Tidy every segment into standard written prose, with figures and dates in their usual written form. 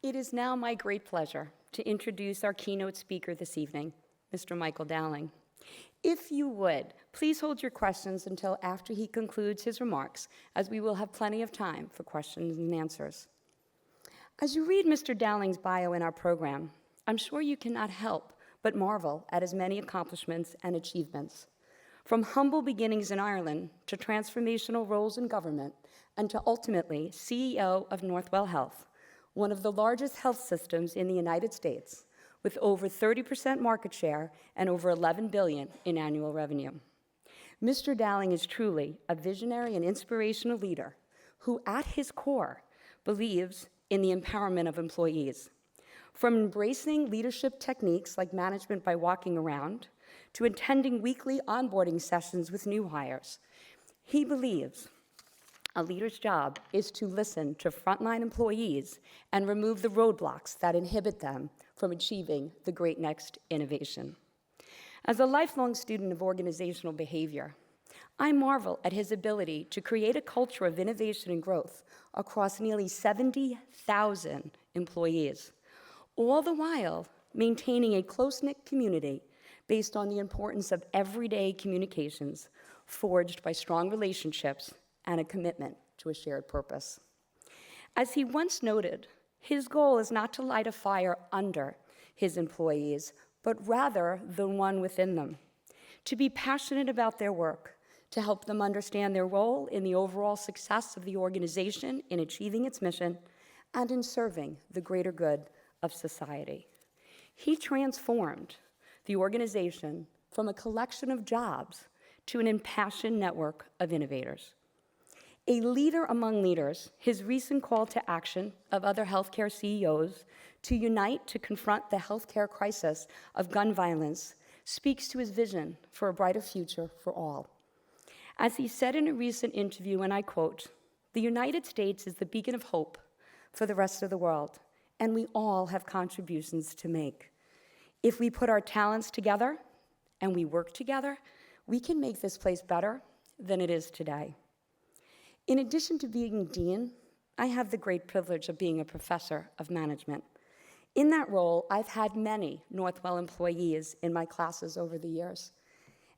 It is now my great pleasure to introduce our keynote speaker this evening, Mr. Michael Dowling. If you would, please hold your questions until after he concludes his remarks, as we will have plenty of time for questions and answers. As you read Mr. Dowling's bio in our program, I'm sure you cannot help but marvel at his many accomplishments and achievements. From humble beginnings in Ireland to transformational roles in government, and to ultimately CEO of Northwell Health, one of the largest health systems in the United States, with over 30% market share and over $11 billion in annual revenue. Mr. Dowling is truly a visionary and inspirational leader who, at his core, believes in the empowerment of employees. From embracing leadership techniques like management by walking around, to attending weekly onboarding sessions with new hires, he believes a leader's job is to listen to frontline employees and remove the roadblocks that inhibit them from achieving the great next innovation. As a lifelong student of organizational behavior, I marvel at his ability to create a culture of innovation and growth across nearly 70,000 employees, all the while maintaining a close-knit community based on the importance of everyday communications forged by strong relationships and a commitment to a shared purpose. As he once noted, his goal is not to light a fire under his employees, but rather the one within them, to be passionate about their work, to help them understand their role in the overall success of the organization in achieving its mission and in serving the greater good of society. He transformed the organization from a collection of jobs to an impassioned network of innovators. A leader among leaders, his recent call to action of other healthcare CEOs to unite to confront the healthcare crisis of gun violence speaks to his vision for a brighter future for all. As he said in a recent interview, and I quote, "The United States is the beacon of hope for the rest of the world, and we all have contributions to make. If we put our talents together and we work together, we can make this place better than it is today." In addition to being dean, I have the great privilege of being a professor of management. In that role, I've had many Northwell employees in my classes over the years.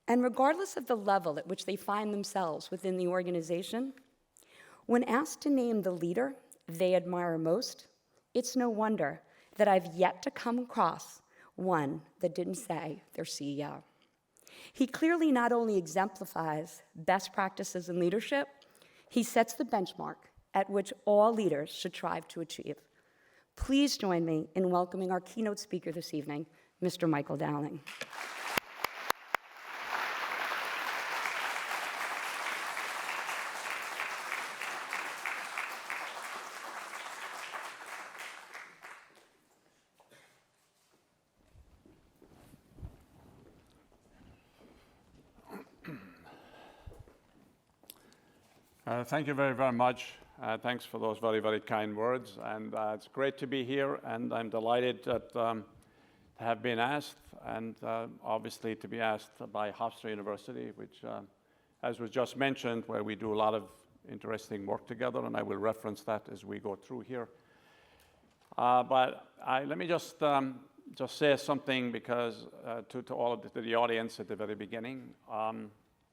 And regardless of the level at which they find themselves within the organization, when asked to name the leader they admire most, it's no wonder that I've yet to come across one that didn't say their CEO. He clearly not only exemplifies best practices in leadership, he sets the benchmark at which all leaders should strive to achieve. Please join me in welcoming our keynote speaker this evening, Mr. Michael Dowling. Thank you very, very much. Thanks for those very, very kind words. And it's great to be here, and I'm delighted that, to have been asked, and obviously to be asked by Hofstra University, which, as was just mentioned, where we do a lot of interesting work together, and I will reference that as we go through here. But let me just say something because to all of the audience at the very beginning,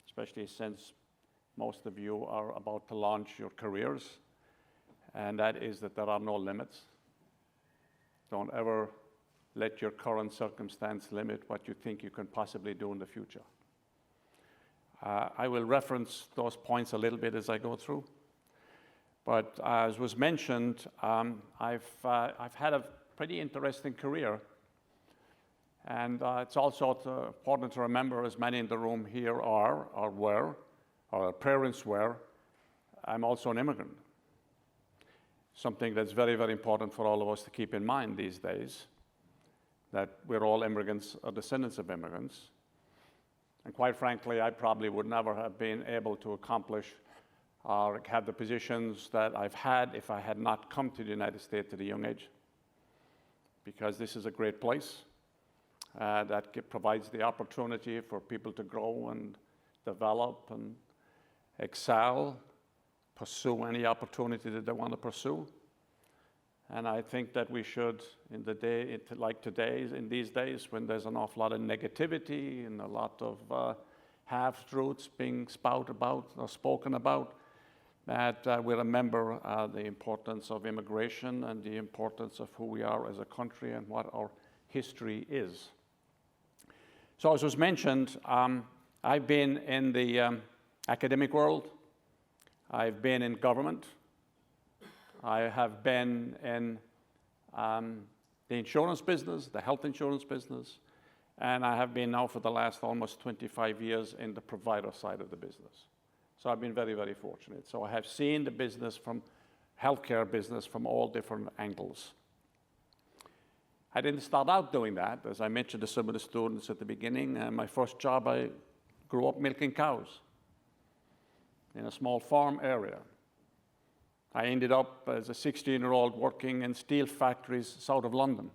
especially since most of you are about to launch your careers, and that is that there are no limits. Don't ever let your current circumstance limit what you think you can possibly do in the future. I will reference those points a little bit as I go through. But as was mentioned, I've had a pretty interesting career. And it's also important to remember, as many in the room here are, or were, or our parents were, I'm also an immigrant. Something that's very, very important for all of us to keep in mind these days, that we're all immigrants or descendants of immigrants. And quite frankly, I probably would never have been able to accomplish or have the positions that I've had if I had not come to the United States at a young age. Because this is a great place that provides the opportunity for people to grow and develop and excel, pursue any opportunity that they want to pursue. And I think that we should, in the day, like today, in these days, when there's an awful lot of negativity and a lot of half-truths being spouted about or spoken about, that we remember the importance of immigration and the importance of who we are as a country and what our history is. So as was mentioned, I've been in the academic world, I've been in government, I have been in the insurance business, the health insurance business, and I have been now for the last almost 25 years in the provider side of the business. So I've been very, very fortunate. So I have seen the business from healthcare business from all different angles. I didn't start out doing that. As I mentioned to some of the students at the beginning, my first job, I grew up milking cows in a small farm area. I ended up as a 16-year-old working in steel factories south of London,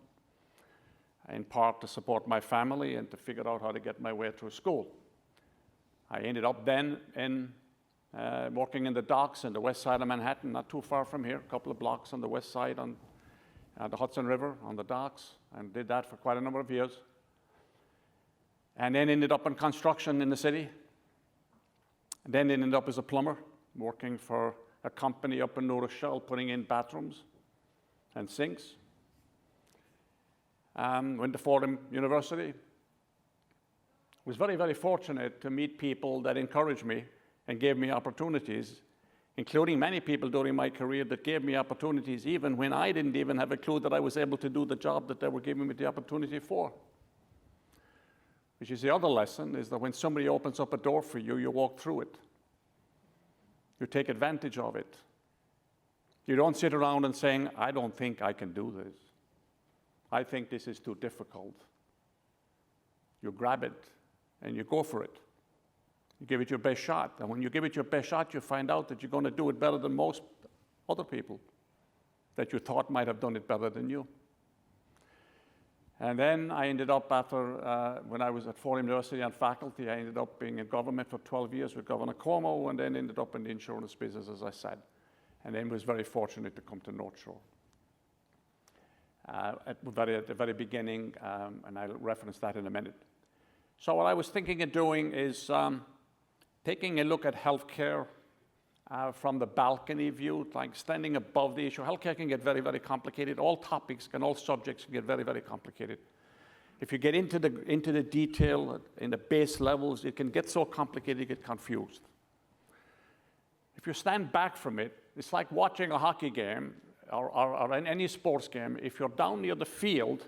in part to support my family and to figure out how to get my way through school. I ended up then working in the docks in the west side of Manhattan, not too far from here, a couple of blocks on the west side on the Hudson River, on the docks, and did that for quite a number of years. And then ended up in construction in the city. And then ended up as a plumber, working for a company up in New Rochelle, putting in bathrooms and sinks. Went to Fordham University. Was very, very fortunate to meet people that encouraged me and gave me opportunities, including many people during my career that gave me opportunities even when I didn't even have a clue that I was able to do the job that they were giving me the opportunity for. Which is the other lesson, is that when somebody opens up a door for you, you walk through it. You take advantage of it. You don't sit around and saying, I don't think I can do this. I think this is too difficult. You grab it and you go for it. You give it your best shot. And when you give it your best shot, you find out that you're going to do it better than most other people that you thought might have done it better than you. And then I ended up after, when I was at Fordham University on faculty, I ended up being in government for 12 years with Governor Cuomo, and then ended up in the insurance business, as I said. And then was very fortunate to come to North Shore. At the very beginning, and I'll reference that in a minute. So what I was thinking of doing is taking a look at healthcare from the balcony view, like standing above the issue. Healthcare can get very, very complicated. All topics and all subjects can get very, very complicated. If you get into the detail in the base levels, it can get so complicated you get confused. If you stand back from it, it's like watching a hockey game or any sports game. If you're down near the field,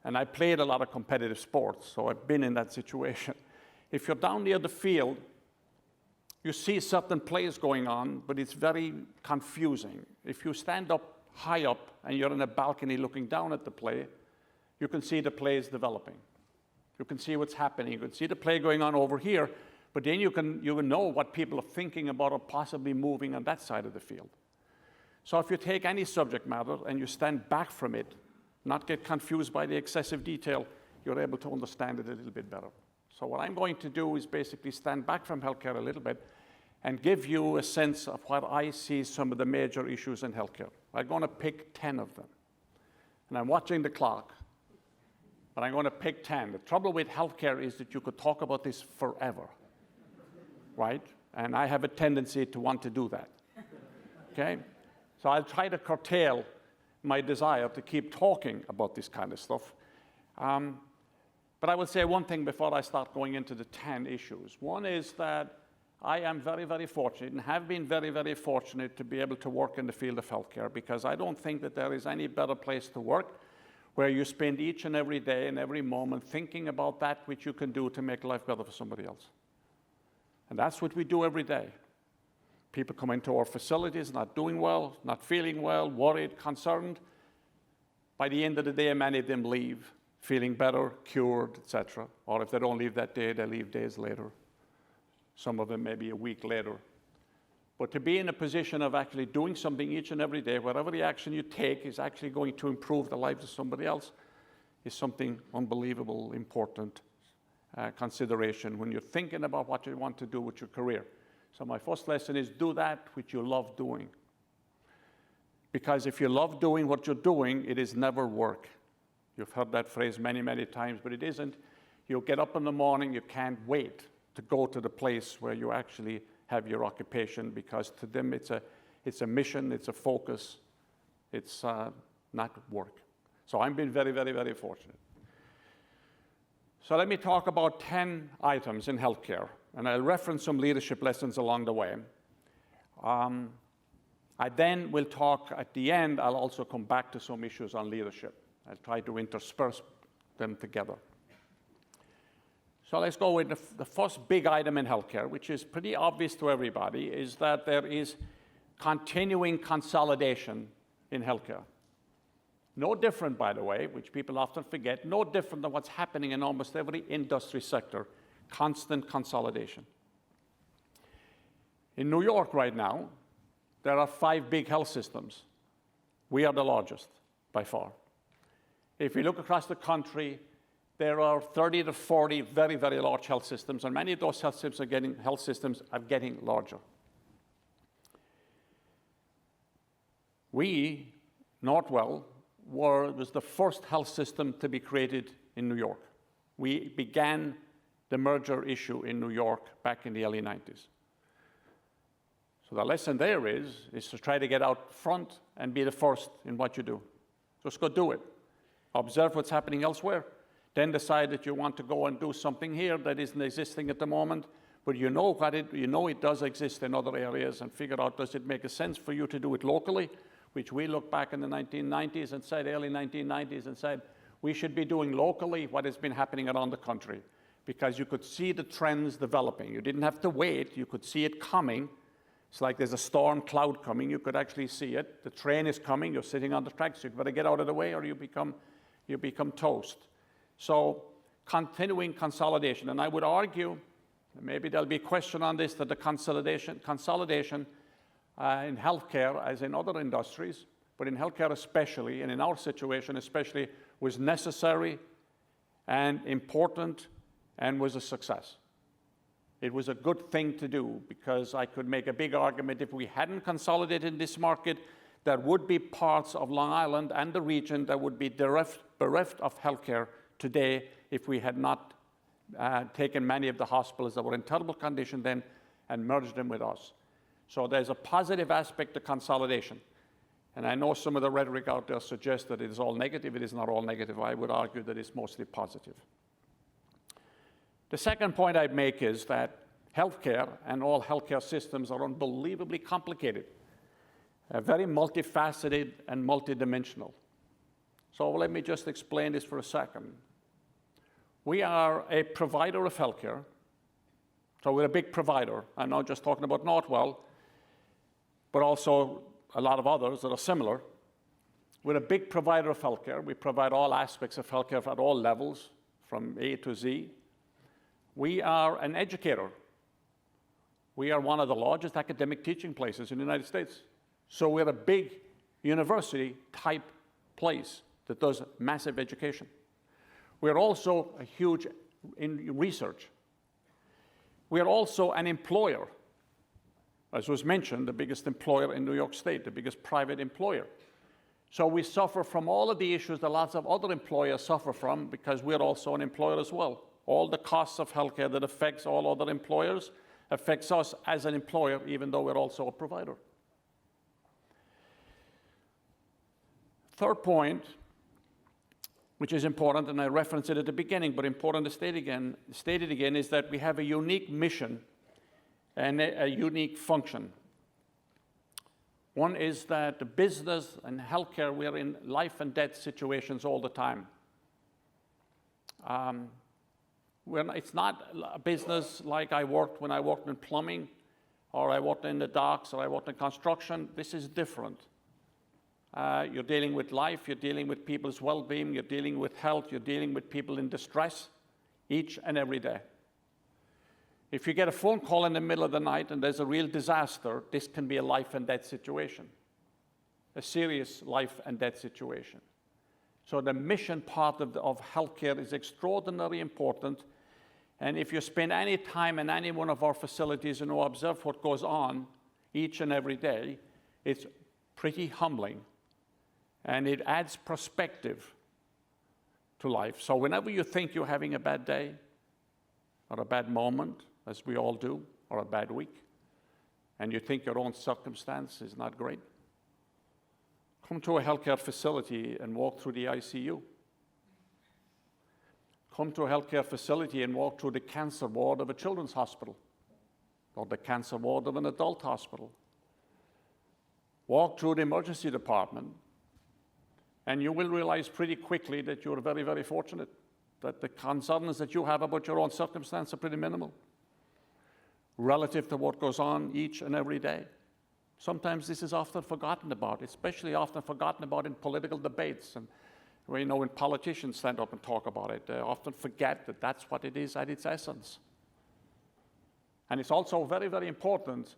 and I played a lot of competitive sports, so I've been in that situation. If you're down near the field, you see certain plays going on, but it's very confusing. If you stand up high up and you're in a balcony looking down at the play, you can see the plays developing. You can see what's happening. You can see the play going on over here, but then you can know what people are thinking about or possibly moving on that side of the field. So if you take any subject matter and you stand back from it, not get confused by the excessive detail, you're able to understand it a little bit better. So what I'm going to do is basically stand back from healthcare a little bit and give you a sense of what I see some of the major issues in healthcare. I'm going to pick 10 of them. And I'm watching the clock, but I'm going to pick 10. The trouble with healthcare is that you could talk about this forever, right? And I have a tendency to want to do that, okay? So I'll try to curtail my desire to keep talking about this kind of stuff. But I will say one thing before I start going into the 10 issues. One is that I am very, very fortunate and have been very, very fortunate to be able to work in the field of healthcare, because I don't think that there is any better place to work where you spend each and every day and every moment thinking about that which you can do to make life better for somebody else. And that's what we do every day. People come into our facilities not doing well, not feeling well, worried, concerned. By the end of the day, many of them leave feeling better, cured, etc. Or if they don't leave that day, they leave days later. Some of them maybe a week later. But to be in a position of actually doing something each and every day, whatever the action you take is actually going to improve the lives of somebody else, is something unbelievable, important consideration when you're thinking about what you want to do with your career. So my first lesson is do that which you love doing. Because if you love doing what you're doing, it is never work. You've heard that phrase many, many times, but it isn't. You get up in the morning, you can't wait to go to the place where you actually have your occupation, because to them it's a mission, it's a focus, it's not work. So I've been very, very, very fortunate. So let me talk about 10 items in healthcare, and I'll reference some leadership lessons along the way. I then will talk at the end, I'll also come back to some issues on leadership. I'll try to intersperse them together. So let's go with the first big item in healthcare, which is pretty obvious to everybody, is that there is continuing consolidation in healthcare. No different, by the way, which people often forget, no different than what's happening in almost every industry sector, constant consolidation. In New York right now, there are 5 big health systems. We are the largest, by far. If you look across the country, there are 30 to 40 very, very large health systems, and many of those health systems are getting larger. We, Northwell, was the first health system to be created in New York. We began the merger issue in New York back in the early 90s. So the lesson there is to try to get out front and be the first in what you do. Just go do it. Observe what's happening elsewhere. Then decide that you want to go and do something here that isn't existing at the moment, but you know it does exist in other areas, and figure out, does it make a sense for you to do it locally, which we looked back in the 1990s and said, early 1990s, and said, we should be doing locally what has been happening around the country, because you could see the trends developing. You didn't have to wait. You could see it coming. It's like there's a storm cloud coming. You could actually see it. The train is coming. You're sitting on the tracks. You better get out of the way, or you become toast. So continuing consolidation. And I would argue, maybe there'll be a question on this, that the consolidation in healthcare, as in other industries, but in healthcare especially, and in our situation especially, was necessary and important and was a success. It was a good thing to do, because I could make a big argument, if we hadn't consolidated in this market, there would be parts of Long Island and the region that would be bereft of healthcare today if we had not taken many of the hospitals that were in terrible condition then and merged them with us. So there's a positive aspect to consolidation. And I know some of the rhetoric out there suggests that it is all negative. It is not all negative. I would argue that it's mostly positive. The second point I'd make is that healthcare and all healthcare systems are unbelievably complicated, very multifaceted and multidimensional. So let me just explain this for a second. We are a provider of healthcare. So we're a big provider. I'm not just talking about Northwell, but also a lot of others that are similar. We're a big provider of healthcare. We provide all aspects of healthcare at all levels, from A to Z. We are an educator. We are one of the largest academic teaching places in the United States. So we're a big university-type place that does massive education. We're also a huge in research. We're also an employer. As was mentioned, the biggest employer in New York State, the biggest private employer. So we suffer from all of the issues that lots of other employers suffer from, because we're also an employer as well. All the costs of healthcare that affects all other employers affects us as an employer, even though we're also a provider. Third point, which is important, and I referenced it at the beginning, but important to state it again, is that we have a unique mission and a unique function. One is that the business and healthcare, we're in life and death situations all the time. It's not a business like when I worked in plumbing, or I worked in the docks, or I worked in construction. This is different. You're dealing with life, you're dealing with people's well-being, you're dealing with health, you're dealing with people in distress each and every day. If you get a phone call in the middle of the night and there's a real disaster, this can be a life and death situation, a serious life and death situation. So the mission part of healthcare is extraordinarily important. And if you spend any time in any one of our facilities and observe what goes on each and every day, it's pretty humbling, and it adds perspective to life. So whenever you think you're having a bad day, or a bad moment, as we all do, or a bad week, and you think your own circumstance is not great, come to a healthcare facility and walk through the ICU. Come to a healthcare facility and walk through the cancer ward of a children's hospital or the cancer ward of an adult hospital. Walk through the emergency department, and you will realize pretty quickly that you're very, very fortunate, that the concerns that you have about your own circumstance are pretty minimal relative to what goes on each and every day. Sometimes this is often forgotten about, especially often forgotten about in political debates, and when politicians stand up and talk about it, they often forget that that's what it is at its essence. And it's also very, very important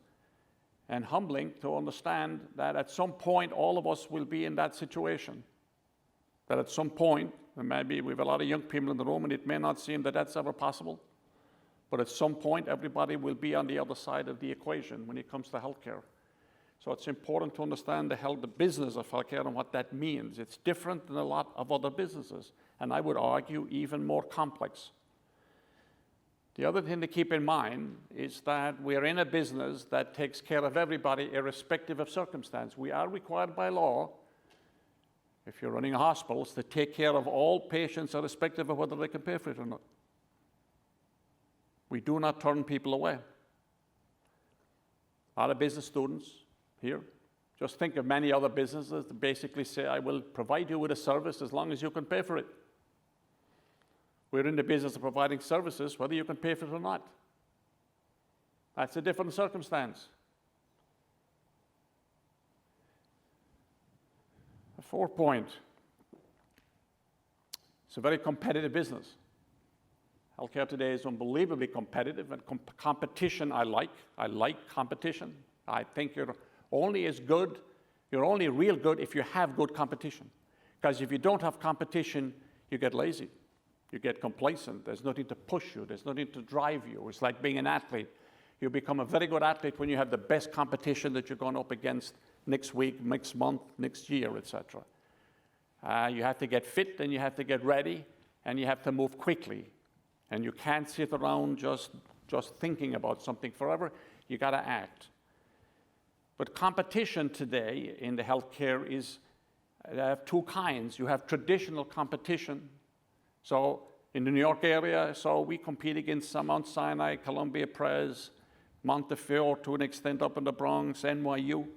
and humbling to understand that at some point all of us will be in that situation. That at some point, and maybe we have a lot of young people in the room and it may not seem that that's ever possible, but at some point everybody will be on the other side of the equation when it comes to healthcare. So it's important to understand the business of healthcare and what that means. It's different than a lot of other businesses, and I would argue even more complex. The other thing to keep in mind is that we're in a business that takes care of everybody irrespective of circumstance. We are required by law, if you're running hospitals, to take care of all patients irrespective of whether they can pay for it or not. We do not turn people away. A lot of business students here, just think of many other businesses that basically say, I will provide you with a service as long as you can pay for it. We're in the business of providing services whether you can pay for it or not. That's a different circumstance. A fourth point, it's a very competitive business. Healthcare today is unbelievably competitive, and competition I like. I like competition. I think you're only real good if you have good competition. Because if you don't have competition, you get lazy. You get complacent. There's nothing to push you. There's nothing to drive you. It's like being an athlete. You become a very good athlete when you have the best competition that you're going up against next week, next month, next year, etc. You have to get fit, and you have to get ready, and you have to move quickly. And you can't sit around just thinking about something forever. You got to act. But competition today in the healthcare is, they have two kinds. You have traditional competition. So in the New York area, so we compete against Mount Sinai, Columbia Pres, Montefiore, to an extent up in the Bronx, NYU.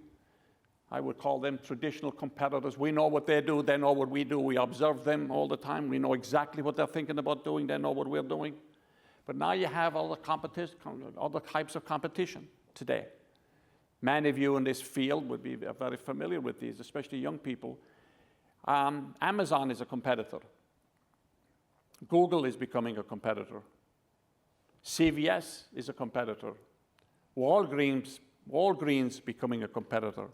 I would call them traditional competitors. We know what they do, they know what we do. We observe them all the time. We know exactly what they're thinking about doing, they know what we're doing. But now you have other types of competition today. Many of you in this field would be very familiar with these, especially young people. Amazon is a competitor. Google is becoming a competitor. CVS is a competitor. Walgreens becoming a competitor.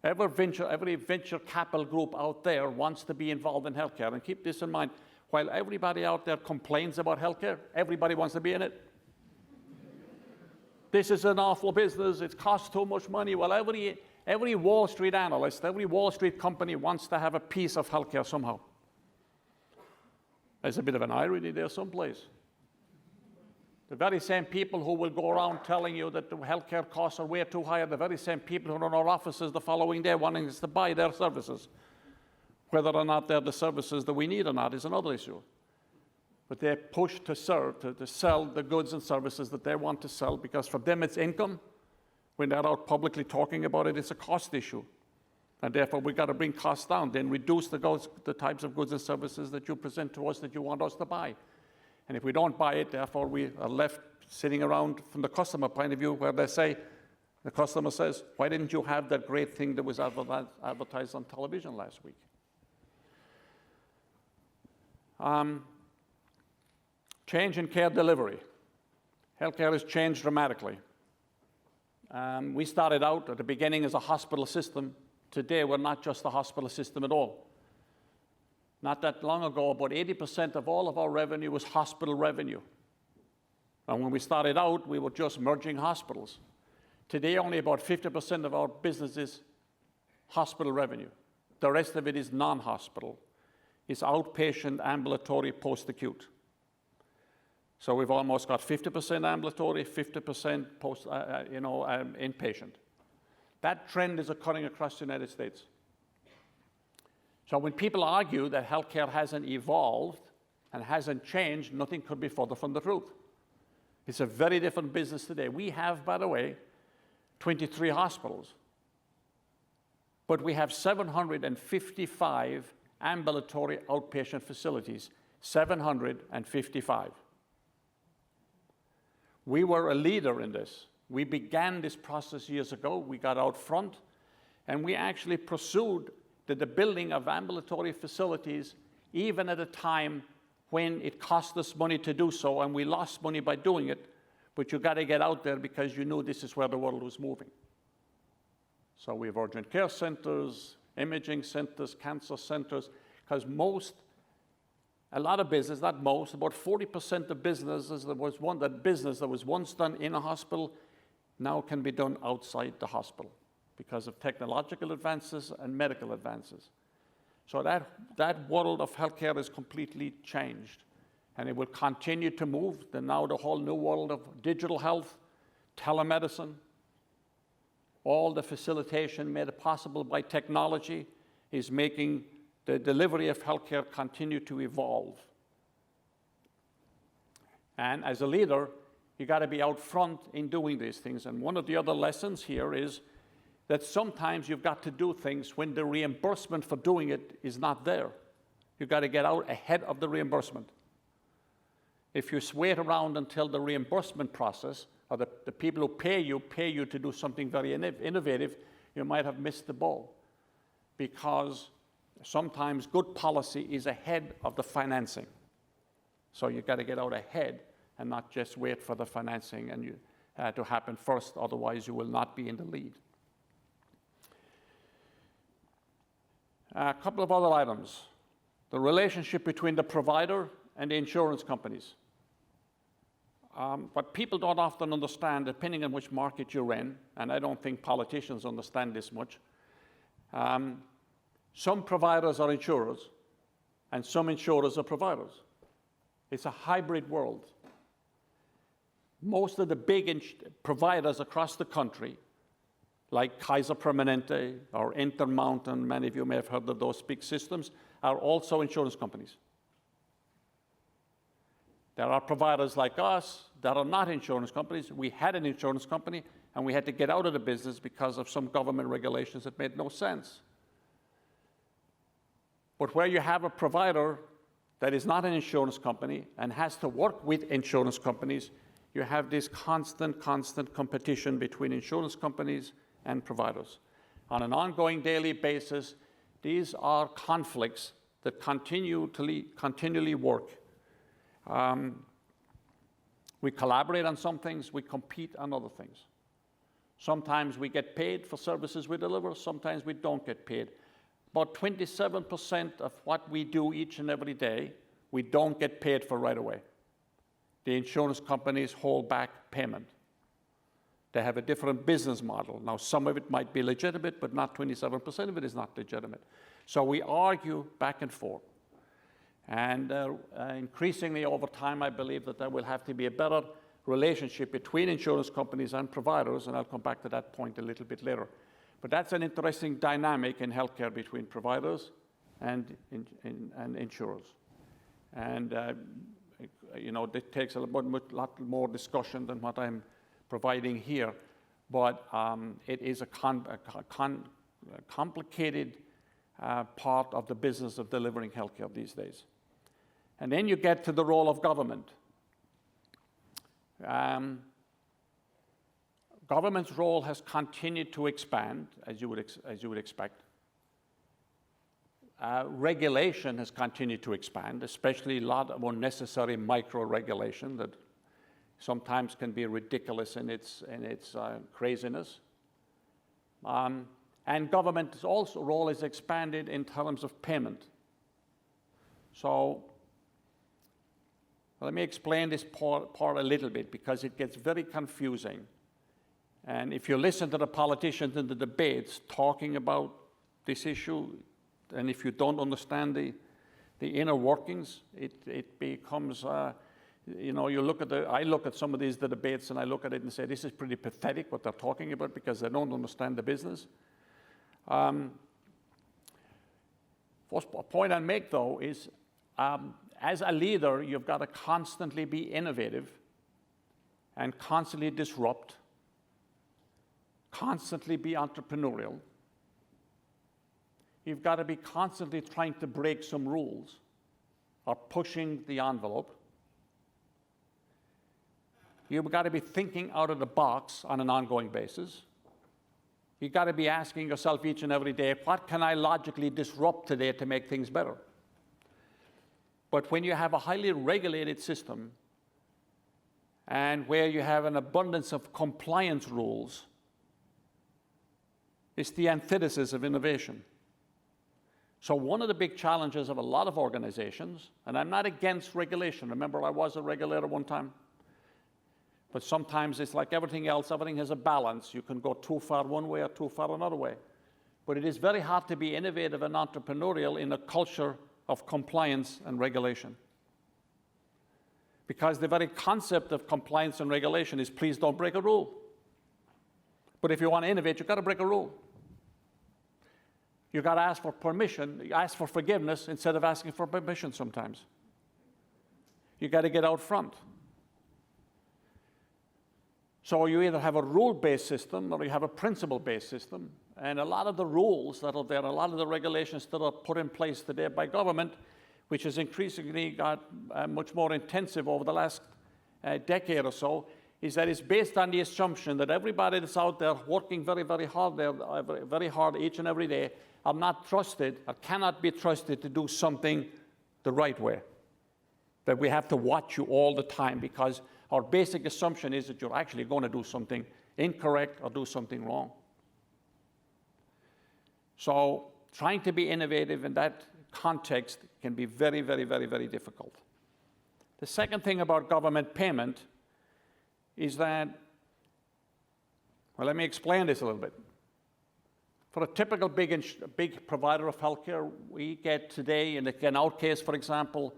Every venture capital group out there wants to be involved in healthcare. And keep this in mind, while everybody out there complains about healthcare, everybody wants to be in it. This is an awful business, it costs too much money. Well, every Wall Street analyst, every Wall Street company wants to have a piece of healthcare somehow. There's a bit of an irony there someplace. The very same people who will go around telling you that the healthcare costs are way too high are the very same people who run our offices the following day wanting us to buy their services. Whether or not they're the services that we need or not is another issue. But they push to sell the goods and services that they want to sell, because for them it's income. When they're out publicly talking about it, it's a cost issue. And therefore, we've got to bring costs down, then reduce the types of goods and services that you present to us that you want us to buy. And if we don't buy it, therefore, we are left sitting around from the customer point of view where the customer says, why didn't you have that great thing that was advertised on television last week? Change in care delivery. Healthcare has changed dramatically. We started out at the beginning as a hospital system. Today, we're not just a hospital system at all. Not that long ago, about 80% of all of our revenue was hospital revenue. And when we started out, we were just merging hospitals. Today, only about 50% of our business is hospital revenue. The rest of it is non-hospital. It's outpatient, ambulatory, post-acute. So we've almost got 50% ambulatory, 50% inpatient. That trend is occurring across the United States. So when people argue that healthcare hasn't evolved and hasn't changed, nothing could be further from the truth. It's a very different business today. We have, by the way, 23 hospitals, but we have 755 ambulatory outpatient facilities, 755. We were a leader in this. We began this process years ago. We got out front, and we actually pursued the building of ambulatory facilities, even at a time when it cost us money to do so, and we lost money by doing it, but you got to get out there because you knew this is where the world was moving. So we have urgent care centers, imaging centers, cancer centers, because a lot of business, not most, about 40% of businesses that was once done in a hospital now can be done outside the hospital because of technological advances and medical advances. So that world of healthcare is completely changed, and it will continue to move. Now the whole new world of digital health, telemedicine, all the facilitation made possible by technology is making the delivery of healthcare continue to evolve. And as a leader, you got to be out front in doing these things. And one of the other lessons here is that sometimes you've got to do things when the reimbursement for doing it is not there. You've got to get out ahead of the reimbursement. If you wait around until the reimbursement process, or the people who pay you to do something very innovative, you might have missed the ball. Because sometimes good policy is ahead of the financing. So you've got to get out ahead and not just wait for the financing to happen first, otherwise you will not be in the lead. A couple of other items. The relationship between the provider and the insurance companies. What people don't often understand, depending on which market you're in, and I don't think politicians understand this much, some providers are insurers, and some insurers are providers. It's a hybrid world. Most of the big providers across the country, like Kaiser Permanente or Intermountain, many of you may have heard of those big systems, are also insurance companies. There are providers like us that are not insurance companies. We had an insurance company, and we had to get out of the business because of some government regulations that made no sense. But where you have a provider that is not an insurance company and has to work with insurance companies, you have this constant competition between insurance companies and providers. On an ongoing daily basis, these are conflicts that continually work. We collaborate on some things, we compete on other things. Sometimes we get paid for services we deliver, sometimes we don't get paid. About 27% of what we do each and every day, we don't get paid for right away. The insurance companies hold back payment. They have a different business model. Now, some of it might be legitimate, but not 27% of it is not legitimate. So we argue back and forth. And increasingly over time, I believe that there will have to be a better relationship between insurance companies and providers, and I'll come back to that point a little bit later. But that's an interesting dynamic in healthcare between providers and insurers. And it takes a lot more discussion than what I'm providing here, but it is a complicated part of the business of delivering healthcare these days. And then you get to the role of government. Government's role has continued to expand, as you would expect. Regulation has continued to expand, especially a lot of unnecessary micro-regulation that sometimes can be ridiculous in its craziness. And government's role is expanded in terms of payment. So let me explain this part a little bit because it gets very confusing. And if you listen to the politicians in the debates talking about this issue, and if you don't understand the inner workings, it becomes, you know, I look at some of these debates and I look at it and say, this is pretty pathetic what they're talking about because they don't understand the business. First point I make, though, is as a leader, you've got to constantly be innovative and constantly disrupt, constantly be entrepreneurial. You've got to be constantly trying to break some rules or pushing the envelope. You've got to be thinking out of the box on an ongoing basis. You've got to be asking yourself each and every day, what can I logically disrupt today to make things better? But when you have a highly regulated system and where you have an abundance of compliance rules, it's the antithesis of innovation. So one of the big challenges of a lot of organizations, and I'm not against regulation. Remember, I was a regulator one time. But sometimes it's like everything else, everything has a balance. You can go too far one way or too far another way. But it is very hard to be innovative and entrepreneurial in a culture of compliance and regulation. Because the very concept of compliance and regulation is please don't break a rule. But if you want to innovate, you've got to break a rule. You've got to ask for permission, ask for forgiveness instead of asking for permission sometimes. You've got to get out front. So you either have a rule-based system or you have a principle-based system. And a lot of the rules that are there, a lot of the regulations that are put in place today by government, which has increasingly got much more intensive over the last decade or so, is that it's based on the assumption that everybody that's out there working very, very hard each and every day are not trusted or cannot be trusted to do something the right way. That we have to watch you all the time because our basic assumption is that you're actually going to do something incorrect or do something wrong. So trying to be innovative in that context can be very, very, very, very difficult. The second thing about government payment is that, well, let me explain this a little bit. For a typical big provider of healthcare, we get today, in our case, for example,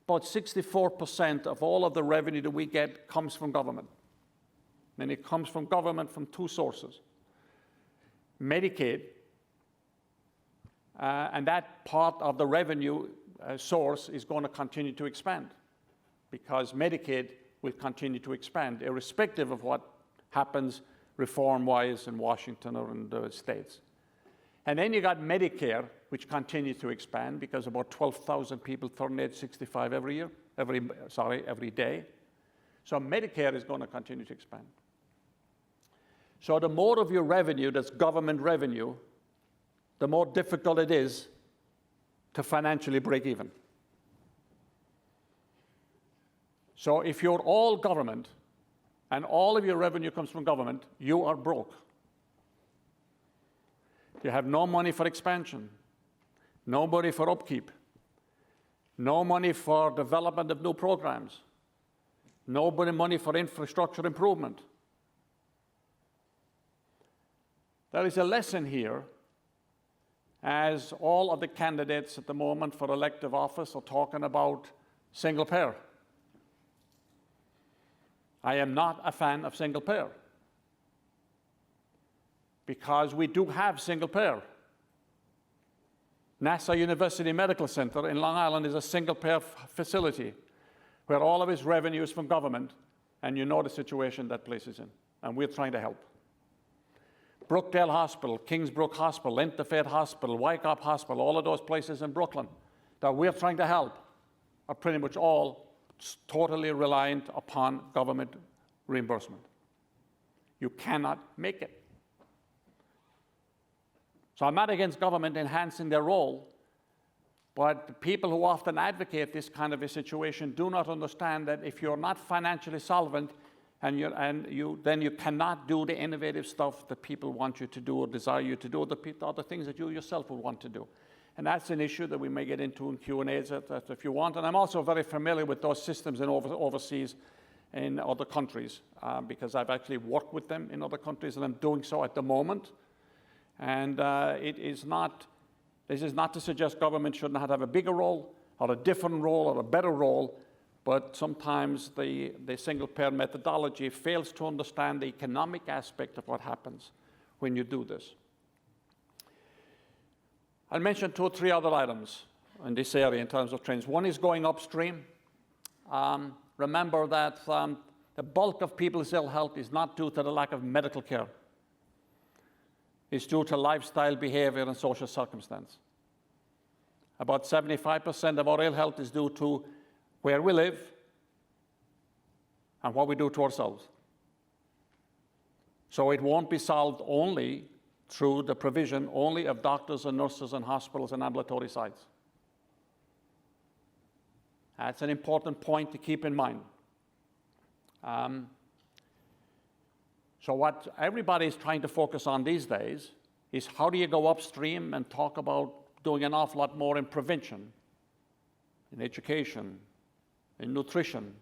about 64% of all of the revenue that we get comes from government. And it comes from government from two sources. Medicaid, and that part of the revenue source is going to continue to expand because Medicaid will continue to expand, irrespective of what happens reform-wise in Washington or in the states. And then you got Medicare, which continues to expand because about 12,000 people turn age 65 every day. So Medicare is going to continue to expand. So the more of your revenue that's government revenue, the more difficult it is to financially break even. So if you're all government and all of your revenue comes from government, you are broke. You have no money for expansion, no money for upkeep, no money for development of new programs, no money for infrastructure improvement. There is a lesson here as all of the candidates at the moment for elective office are talking about single payer. I am not a fan of single payer because we do have single payer. Nassau University Medical Center in Long Island is a single payer facility where all of its revenue is from government, and you know the situation that place is in, and we're trying to help. Brookdale Hospital, Kingsbrook Hospital, Interfaith Hospital, Wyckoff Hospital, all of those places in Brooklyn that we're trying to help are pretty much all totally reliant upon government reimbursement. You cannot make it. So I'm not against government enhancing their role, but the people who often advocate this kind of a situation do not understand that if you're not financially solvent, then you cannot do the innovative stuff that people want you to do or desire you to do, or the other things that you yourself would want to do. And that's an issue that we may get into in Q&As if you want. And I'm also very familiar with those systems in overseas in other countries because I've actually worked with them in other countries, and I'm doing so at the moment. And it is not This is not to suggest government should not have a bigger role, or a different role, or a better role, but sometimes the single-payer methodology fails to understand the economic aspect of what happens when you do this. I'll mention 2 or 3 other items in this area in terms of trends. One is going upstream. Remember that the bulk of people's ill health is not due to the lack of medical care. It's due to lifestyle, behavior, and social circumstance. About 75% of our ill health is due to where we live and what we do to ourselves. So it won't be solved only through the provision only of doctors and nurses and hospitals and ambulatory sites. That's an important point to keep in mind. So what everybody is trying to focus on these days is how do you go upstream and talk about doing an awful lot more in prevention, in education, in nutrition,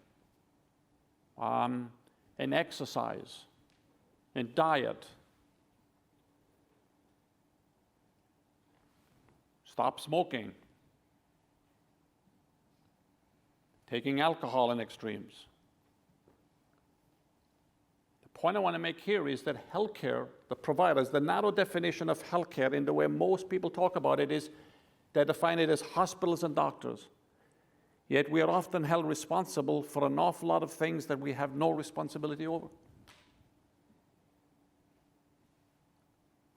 in exercise, in diet. Stop smoking, taking alcohol in extremes. The point I want to make here is that healthcare, the providers, the narrow definition of healthcare in the way most people talk about it is they define it as hospitals and doctors. Yet we are often held responsible for an awful lot of things that we have no responsibility over.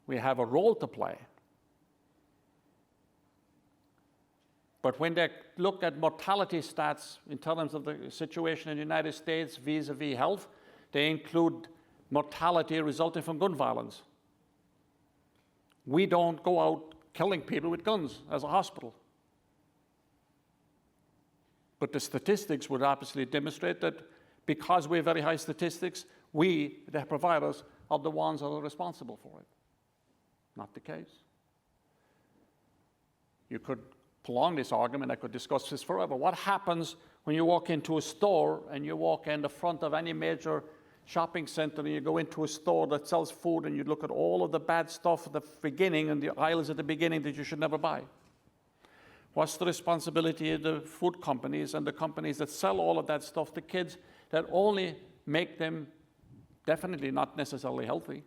We have a role to play. But when they look at mortality stats in terms of the situation in the United States vis-a-vis health, they include mortality resulting from gun violence. We don't go out killing people with guns as a hospital. But the statistics would obviously demonstrate that because we have very high statistics, we, the providers, are the ones that are responsible for it. Not the case. You could prolong this argument. I could discuss this forever. What happens when you walk into a store and you walk in the front of any major shopping center and you go into a store that sells food and you look at all of the bad stuff at the beginning and the aisles at the beginning that you should never buy? What's the responsibility of the food companies and the companies that sell all of that stuff to kids that only make them definitely not necessarily healthy?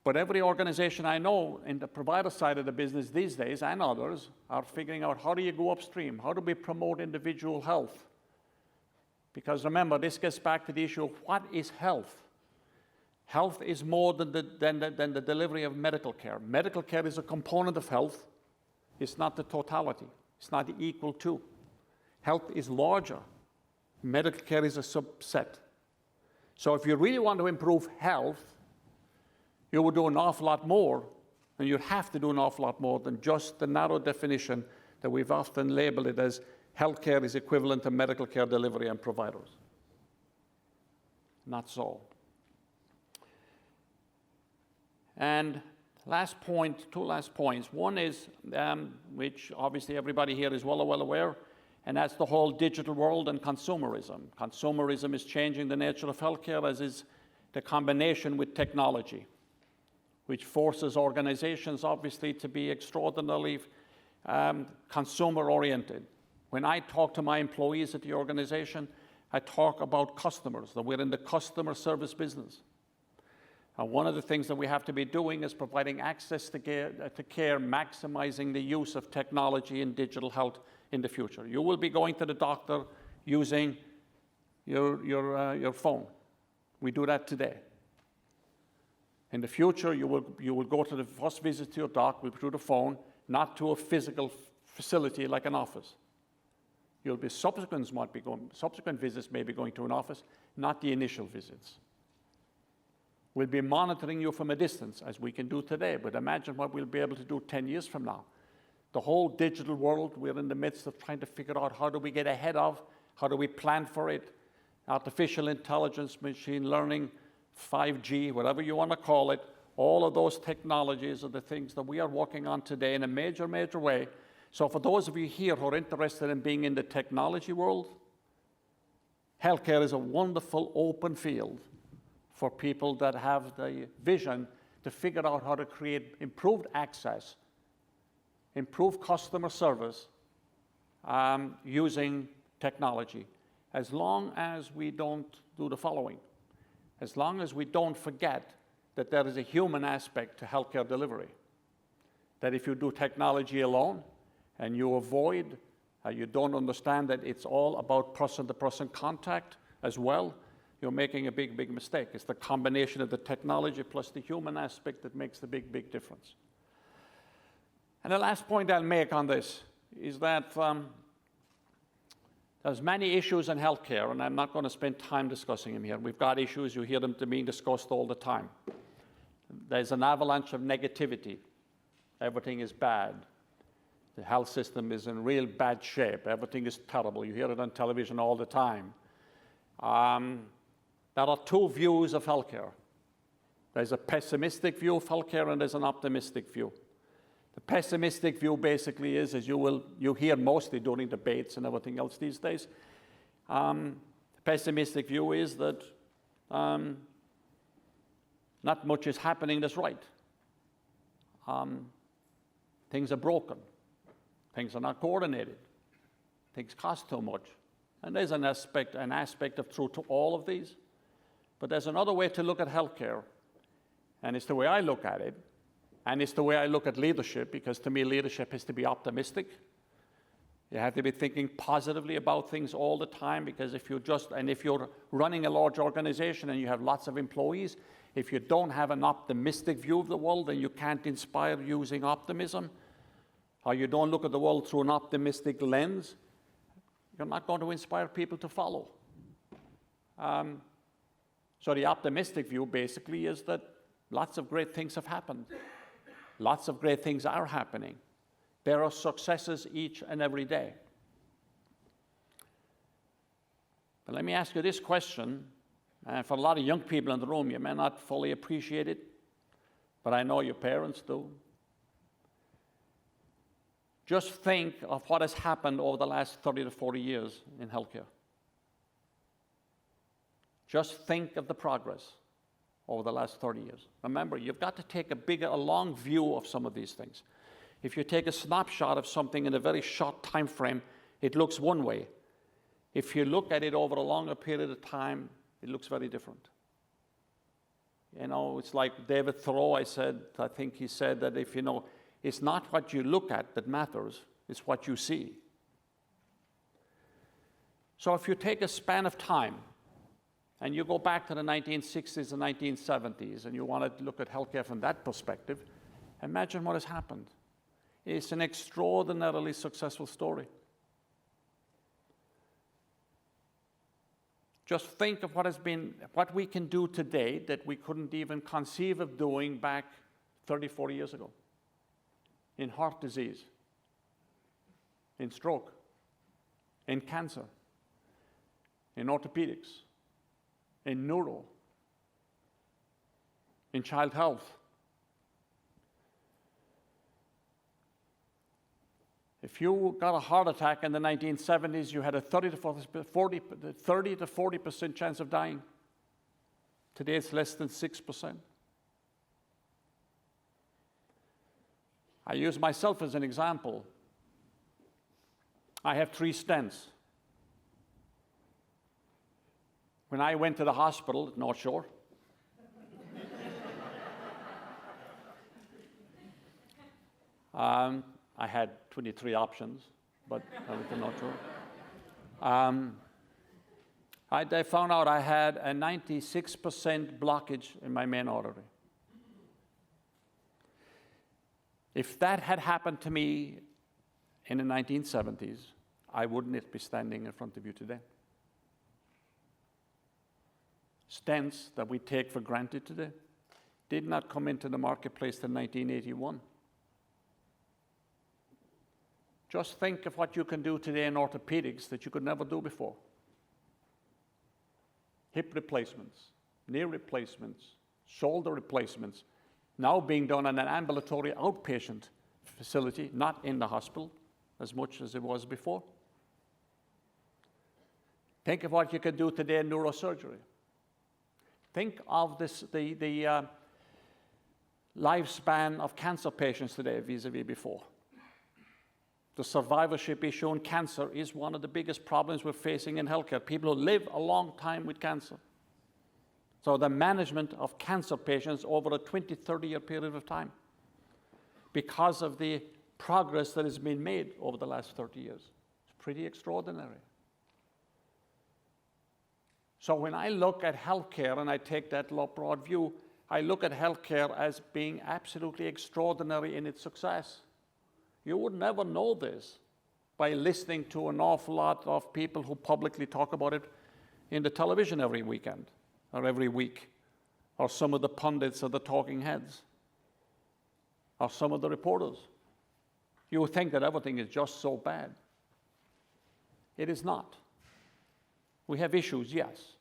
But every organization I know in the provider side of the business these days, and others, are figuring out how do you go upstream? How do we promote individual health? Because remember, this gets back to the issue of what is health? Health is more than the delivery of medical care. Medical care is a component of health. It's not the totality. It's not equal to. Health is larger. Medical care is a subset. So if you really want to improve health, you would do an awful lot more, and you'd have to do an awful lot more than just the narrow definition that we've often labeled it as healthcare is equivalent to medical care delivery and providers. Not so. And last point, 2 last points. One is, which obviously everybody here is well aware, and that's the whole digital world and consumerism. Consumerism is changing the nature of healthcare, as is the combination with technology, which forces organizations, obviously, to be extraordinarily consumer-oriented. When I talk to my employees at the organization, I talk about customers, that we're in the customer service business. And one of the things that we have to be doing is providing access to care, maximizing the use of technology and digital health in the future. You will be going to the doctor using your phone. We do that today. In the future, you will go to the first visit to your doc through the phone, not to a physical facility like an office. Subsequent visits may be going to an office, not the initial visits. We'll be monitoring you from a distance, as we can do today, but imagine what we'll be able to do 10 years from now. The whole digital world, we're in the midst of trying to figure out how do we get ahead of, how do we plan for it, artificial intelligence, machine learning, 5G, whatever you want to call it, all of those technologies are the things that we are working on today in a major way. So for those of you here who are interested in being in the technology world, healthcare is a wonderful open field for people that have the vision to figure out how to create improved access, improved customer service using technology, as long as we don't do the following. As long as we don't forget that there is a human aspect to healthcare delivery. That if you do technology alone and you avoid, you don't understand that it's all about person-to-person contact as well, you're making a big, big mistake. It's the combination of the technology plus the human aspect that makes the big, big difference. And the last point I'll make on this is that there's many issues in healthcare, and I'm not going to spend time discussing them here. We've got issues, you hear them being discussed all the time. There's an avalanche of negativity. Everything is bad. The health system is in real bad shape. Everything is terrible. You hear it on television all the time. There are two views of healthcare. There's a pessimistic view of healthcare and there's an optimistic view. The pessimistic view basically is, as you hear mostly during debates and everything else these days, the pessimistic view is that not much is happening that's right. Things are broken. Things are not coordinated. Things cost too much. And there's an aspect of truth to all of these. But there's another way to look at healthcare, and it's the way I look at it, and it's the way I look at leadership, because to me, leadership has to be optimistic. You have to be thinking positively about things all the time, because if you're running a large organization and you have lots of employees, if you don't have an optimistic view of the world, then you can't inspire using optimism, or you don't look at the world through an optimistic lens, you're not going to inspire people to follow. So the optimistic view basically is that lots of great things have happened. Lots of great things are happening. There are successes each and every day. But let me ask you this question, and for a lot of young people in the room, you may not fully appreciate it, but I know your parents do. Just think of what has happened over the last 30 to 40 years in healthcare. Just think of the progress over the last 30 years. Remember, you've got to take a long view of some of these things. If you take a snapshot of something in a very short time frame, it looks one way. If you look at it over a longer period of time, it looks very different. You know, it's like David Thoreau, I think he said that it's not what you look at that matters, it's what you see. So if you take a span of time, and you go back to the 1960s and 1970s, and you want to look at healthcare from that perspective, imagine what has happened. It's an extraordinarily successful story. Just think of what we can do today that we couldn't even conceive of doing back 30, 40 years ago. In heart disease, in stroke, in cancer, in orthopedics, in neuro, in child health. If you got a heart attack in the 1970s, you had a 30 to 40% chance of dying. Today it's less than 6%. I use myself as an example. I have 3 stents. When I went to the hospital at North Shore, I had 23 options, but I went to North Shore. They found out I had a 96% blockage in my main artery. If that had happened to me in the 1970s, I wouldn't be standing in front of you today. Stents that we take for granted today did not come into the marketplace till 1981. Just think of what you can do today in orthopedics that you could never do before. Hip replacements, knee replacements, shoulder replacements, now being done in an ambulatory outpatient facility, not in the hospital as much as it was before. Think of what you can do today in neurosurgery. Think of the lifespan of cancer patients today vis-a-vis before. The survivorship issue in cancer is one of the biggest problems we're facing in healthcare. People who live a long time with cancer. So the management of cancer patients over a 20, 30-year period of time, because of the progress that has been made over the last 30 years. It's pretty extraordinary. So when I look at healthcare and I take that broad view, I look at healthcare as being absolutely extraordinary in its success. You would never know this by listening to an awful lot of people who publicly talk about it in the television every weekend or every week, or some of the pundits or the talking heads, or some of the reporters. You would think that everything is just so bad. It is not. We have issues, yes.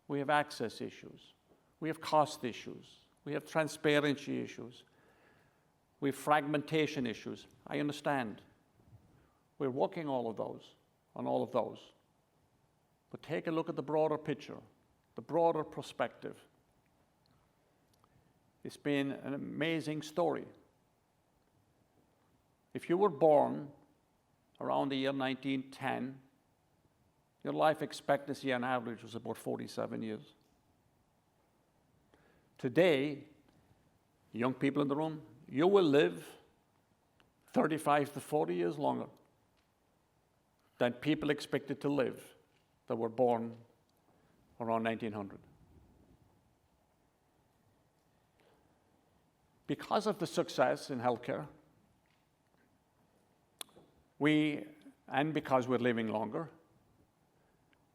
We have access issues. We have cost issues. We have transparency issues. We have fragmentation issues. I understand. We're working on all of those. But take a look at the broader picture, the broader perspective. It's been an amazing story. If you were born around the year 1910, your life expectancy on average was about 47 years. Today, young people in the room, you will live 35 to 40 years longer than people expected to live that were born around 1900. Because of the success in healthcare, and because we're living longer,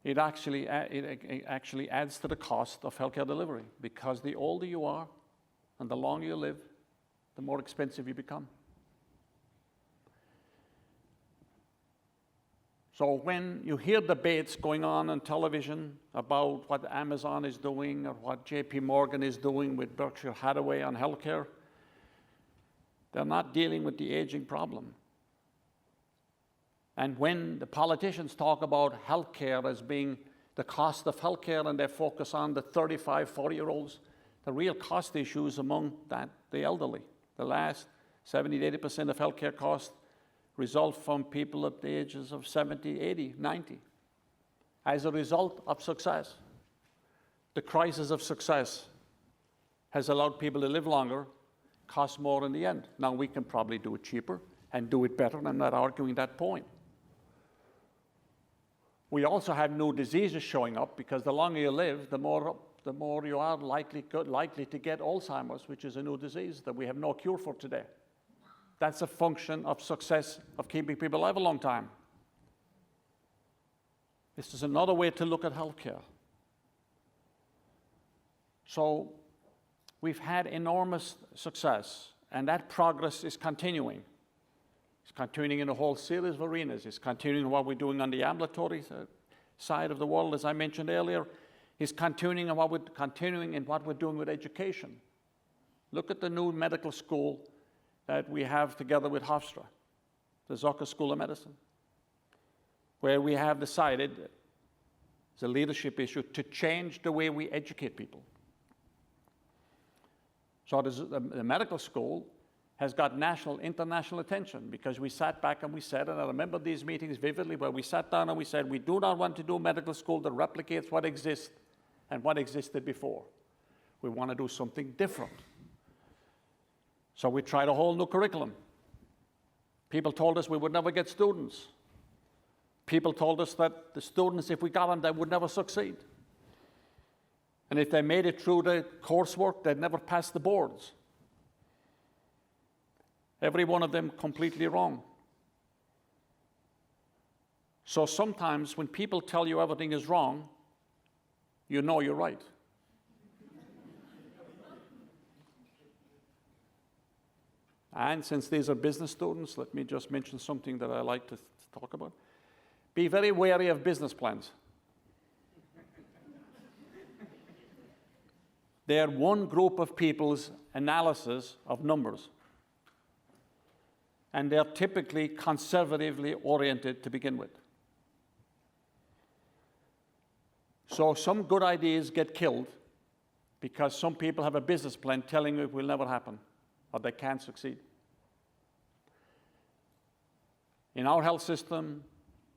it actually adds to the cost of healthcare delivery, because the older you are and the longer you live, the more expensive you become. So when you hear debates going on television about what Amazon is doing or what JP Morgan is doing with Berkshire Hathaway on healthcare, they're not dealing with the aging problem. And when the politicians talk about healthcare as being the cost of healthcare and they focus on the 35, 40-year-olds, the real cost issues among the elderly. The last 70 to 80% of healthcare costs result from people at the ages of 70, 80, 90. As a result of success, the crisis of success has allowed people to live longer, cost more in the end. Now we can probably do it cheaper and do it better, and I'm not arguing that point. We also have new diseases showing up, because the longer you live, the more you are likely to get Alzheimer's, which is a new disease that we have no cure for today. That's a function of success of keeping people alive a long time. This is another way to look at healthcare. So we've had enormous success, and that progress is continuing. It's continuing in a whole series of arenas. It's continuing what we're doing on the ambulatory side of the world, as I mentioned earlier. It's continuing in what we're doing with education. Look at the new medical school that we have together with Hofstra, the Zucker School of Medicine, where we have decided, it's a leadership issue, to change the way we educate people. So the medical school has got national, international attention, because we sat back and we said, and I remember these meetings vividly, where we sat down and we said, we do not want to do a medical school that replicates what exists and what existed before. We want to do something different. So we tried a whole new curriculum. People told us we would never get students. People told us that the students, if we got them, they would never succeed. And if they made it through the coursework, they'd never pass the boards. Every one of them completely wrong. So sometimes when people tell you everything is wrong, you know you're right. And since these are business students, let me just mention something that I like to talk about. Be very wary of business plans. They are one group of people's analysis of numbers. And they're typically conservatively oriented to begin with. So some good ideas get killed because some people have a business plan telling you it will never happen or they can't succeed. In our health system,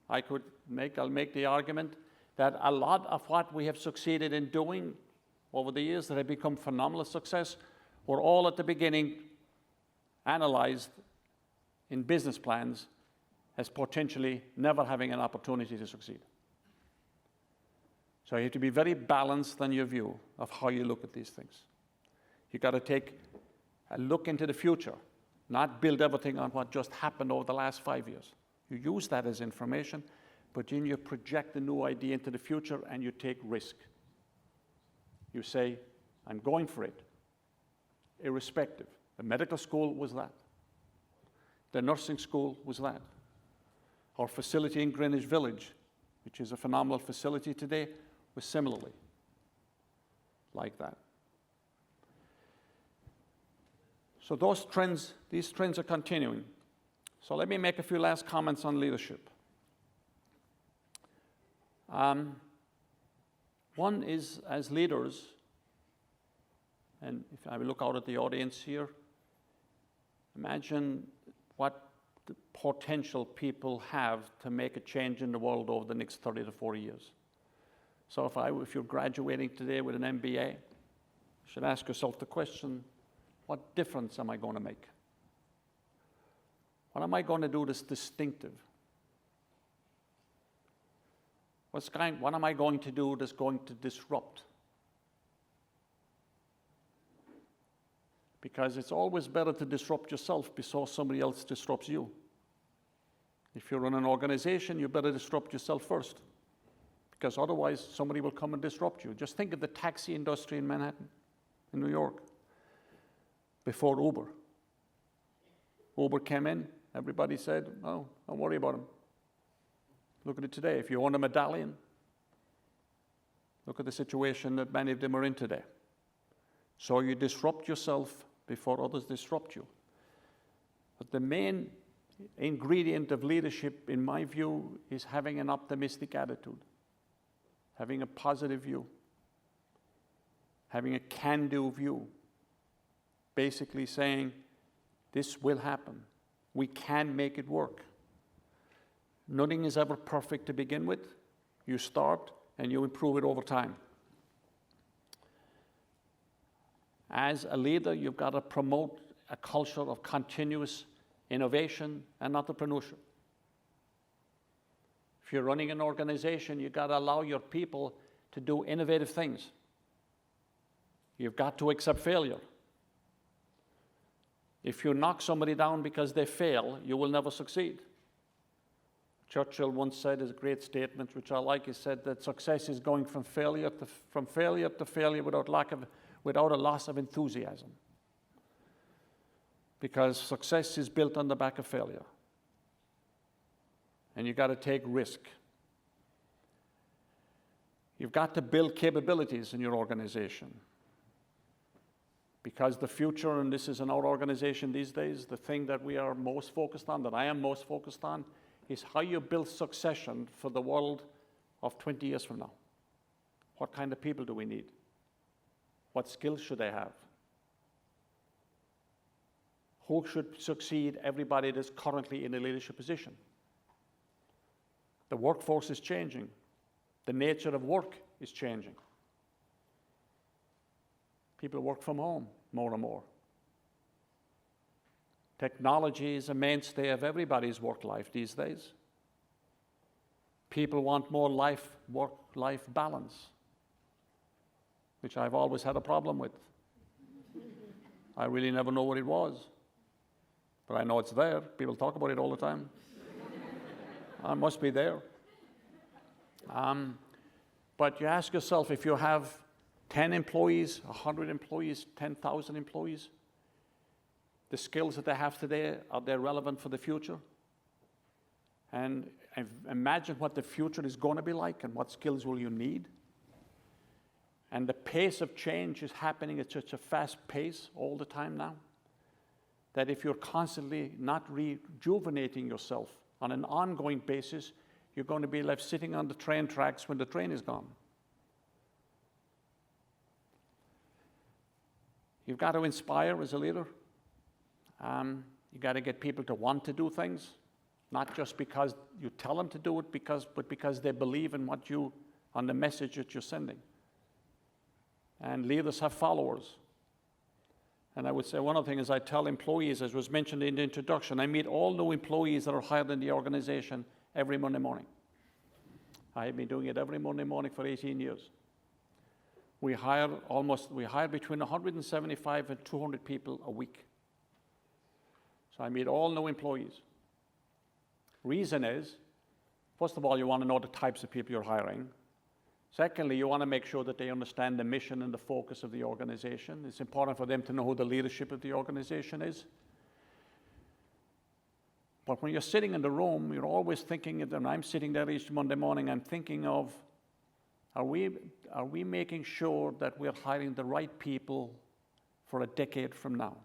I'll make the argument that a lot of what we have succeeded in doing over the years that have become phenomenal success were all at the beginning analyzed in business plans as potentially never having an opportunity to succeed. So you have to be very balanced in your view of how you look at these things. You've got to take a look into the future, not build everything on what just happened over the last 5 years. You use that as information, but then you project a new idea into the future and you take risk. You say, I'm going for it, irrespective. The medical school was that. The nursing school was that. Our facility in Greenwich Village, which is a phenomenal facility today, was similarly like that. So these trends are continuing. So let me make a few last comments on leadership. One is, as leaders, and if I look out at the audience here, imagine what the potential people have to make a change in the world over the next 30 to 40 years. So if you're graduating today with an MBA, you should ask yourself the question, what difference am I going to make? What am I going to do that's distinctive? What am I going to do that's going to disrupt? Because it's always better to disrupt yourself before somebody else disrupts you. If you run an organization, you better disrupt yourself first, because otherwise somebody will come and disrupt you. Just think of the taxi industry in Manhattan, in New York, before Uber. Uber came in, everybody said, oh, don't worry about them. Look at it today. If you own a medallion, look at the situation that many of them are in today. So you disrupt yourself before others disrupt you. But the main ingredient of leadership, in my view, is having an optimistic attitude, having a positive view, having a can-do view, basically saying, this will happen. We can make it work. Nothing is ever perfect to begin with. You start and you improve it over time. As a leader, you've got to promote a culture of continuous innovation and entrepreneurship. If you're running an organization, you've got to allow your people to do innovative things. You've got to accept failure. If you knock somebody down because they fail, you will never succeed. Churchill once said, as a great statement, which I like, he said that success is going from failure to failure without a loss of enthusiasm. Because success is built on the back of failure. And you've got to take risk. You've got to build capabilities in your organization. Because the future, and this is in our organization these days, the thing that we are most focused on, that I am most focused on, is how you build succession for the world of 20 years from now. What kind of people do we need? What skills should they have? Who should succeed everybody that's currently in a leadership position? The workforce is changing. The nature of work is changing. People work from home more and more. Technology is a mainstay of everybody's work life these days. People want more work-life balance, which I've always had a problem with. I really never know what it was, but I know it's there. People talk about it all the time. I must be there. But you ask yourself, if you have 10 employees, 100 employees, 10,000 employees, the skills that they have today, are they relevant for the future? And imagine what the future is going to be like and what skills will you need. And the pace of change is happening at such a fast pace all the time now that if you're constantly not rejuvenating yourself on an ongoing basis, you're going to be left sitting on the train tracks when the train is gone. You've got to inspire as a leader. You've got to get people to want to do things, not just because you tell them to do it, but because they believe in on the message that you're sending. And leaders have followers. And I would say one of the things I tell employees, as was mentioned in the introduction, I meet all new employees that are hired in the organization every Monday morning. I have been doing it every Monday morning for 18 years. We hire between 175 and 200 people a week. So I meet all new employees. Reason is, first of all, you want to know the types of people you're hiring. Secondly, you want to make sure that they understand the mission and the focus of the organization. It's important for them to know who the leadership of the organization is. But when you're sitting in the room, you're always thinking, and I'm sitting there each Monday morning, I'm thinking of, are we making sure that we're hiring the right people for a decade from now?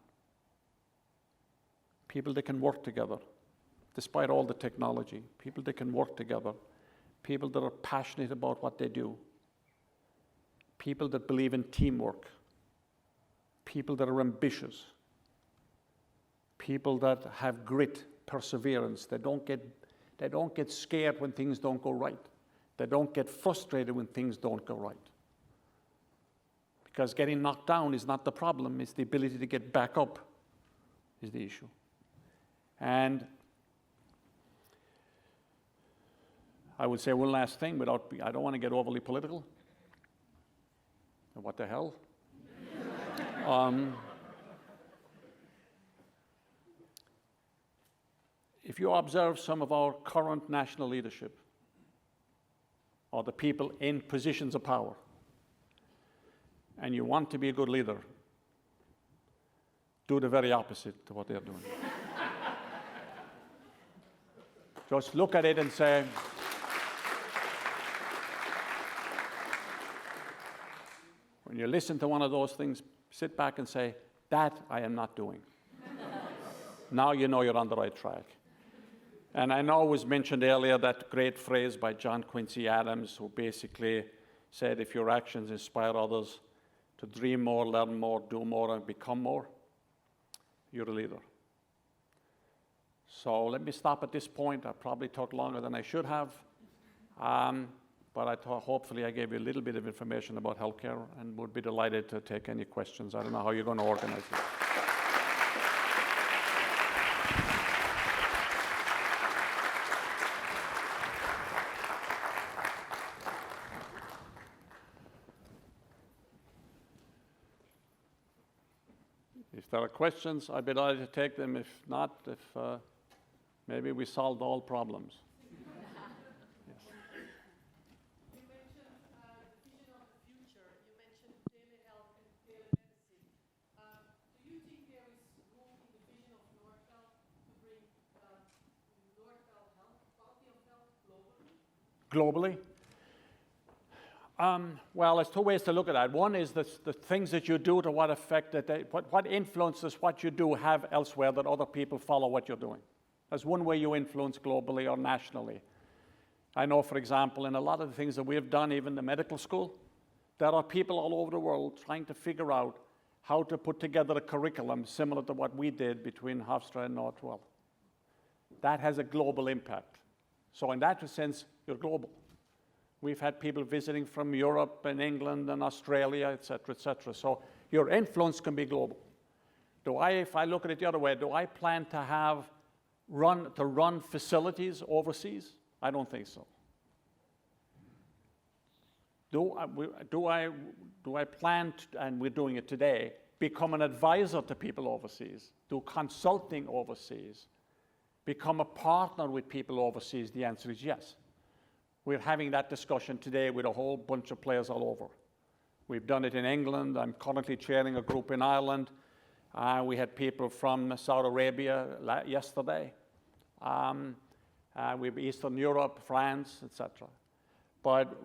People that can work together, despite all the technology. People that can work together. People that are passionate about what they do. People that believe in teamwork. People that are ambitious. People that have grit, perseverance. They don't get scared when things don't go right. They don't get frustrated when things don't go right. Because getting knocked down is not the problem, it's the ability to get back up is the issue. And I would say one last thing I don't want to get overly political. What the hell? If you observe some of our current national leadership, or the people in positions of power, and you want to be a good leader, do the very opposite to what they're doing. Just look at it and say, when you listen to one of those things, sit back and say, that I am not doing. Now you know you're on the right track. And I know it was mentioned earlier that great phrase by John Quincy Adams, who basically said, if your actions inspire others to dream more, learn more, do more, and become more, you're a leader. So let me stop at this point. I probably talked longer than I should have. But I thought hopefully I gave you a little bit of information about healthcare and would be delighted to take any questions. I don't know how you're going to organize it. If there are questions, I'd be delighted to take them. If not, maybe we solved all problems. Globally? Well, there's two ways to look at that. One is the things that you do to what effect what influences what you do have elsewhere that other people follow what you're doing. That's one way you influence globally or nationally. I know, for example, in a lot of the things that we have done, even the medical school, there are people all over the world trying to figure out how to put together a curriculum similar to what we did between Hofstra and Northwell. That has a global impact. So in that sense, you're global. We've had people visiting from Europe and England and Australia, et cetera, et cetera. So your influence can be global. If I look at it the other way, do I plan to run facilities overseas? I don't think so. Do I plan to, and we're doing it today, become an advisor to people overseas, do consulting overseas, become a partner with people overseas? The answer is yes. We're having that discussion today with a whole bunch of players all over. We've done it in England. I'm currently chairing a group in Ireland. We had people from Saudi Arabia yesterday. We have Eastern Europe, France, etc. But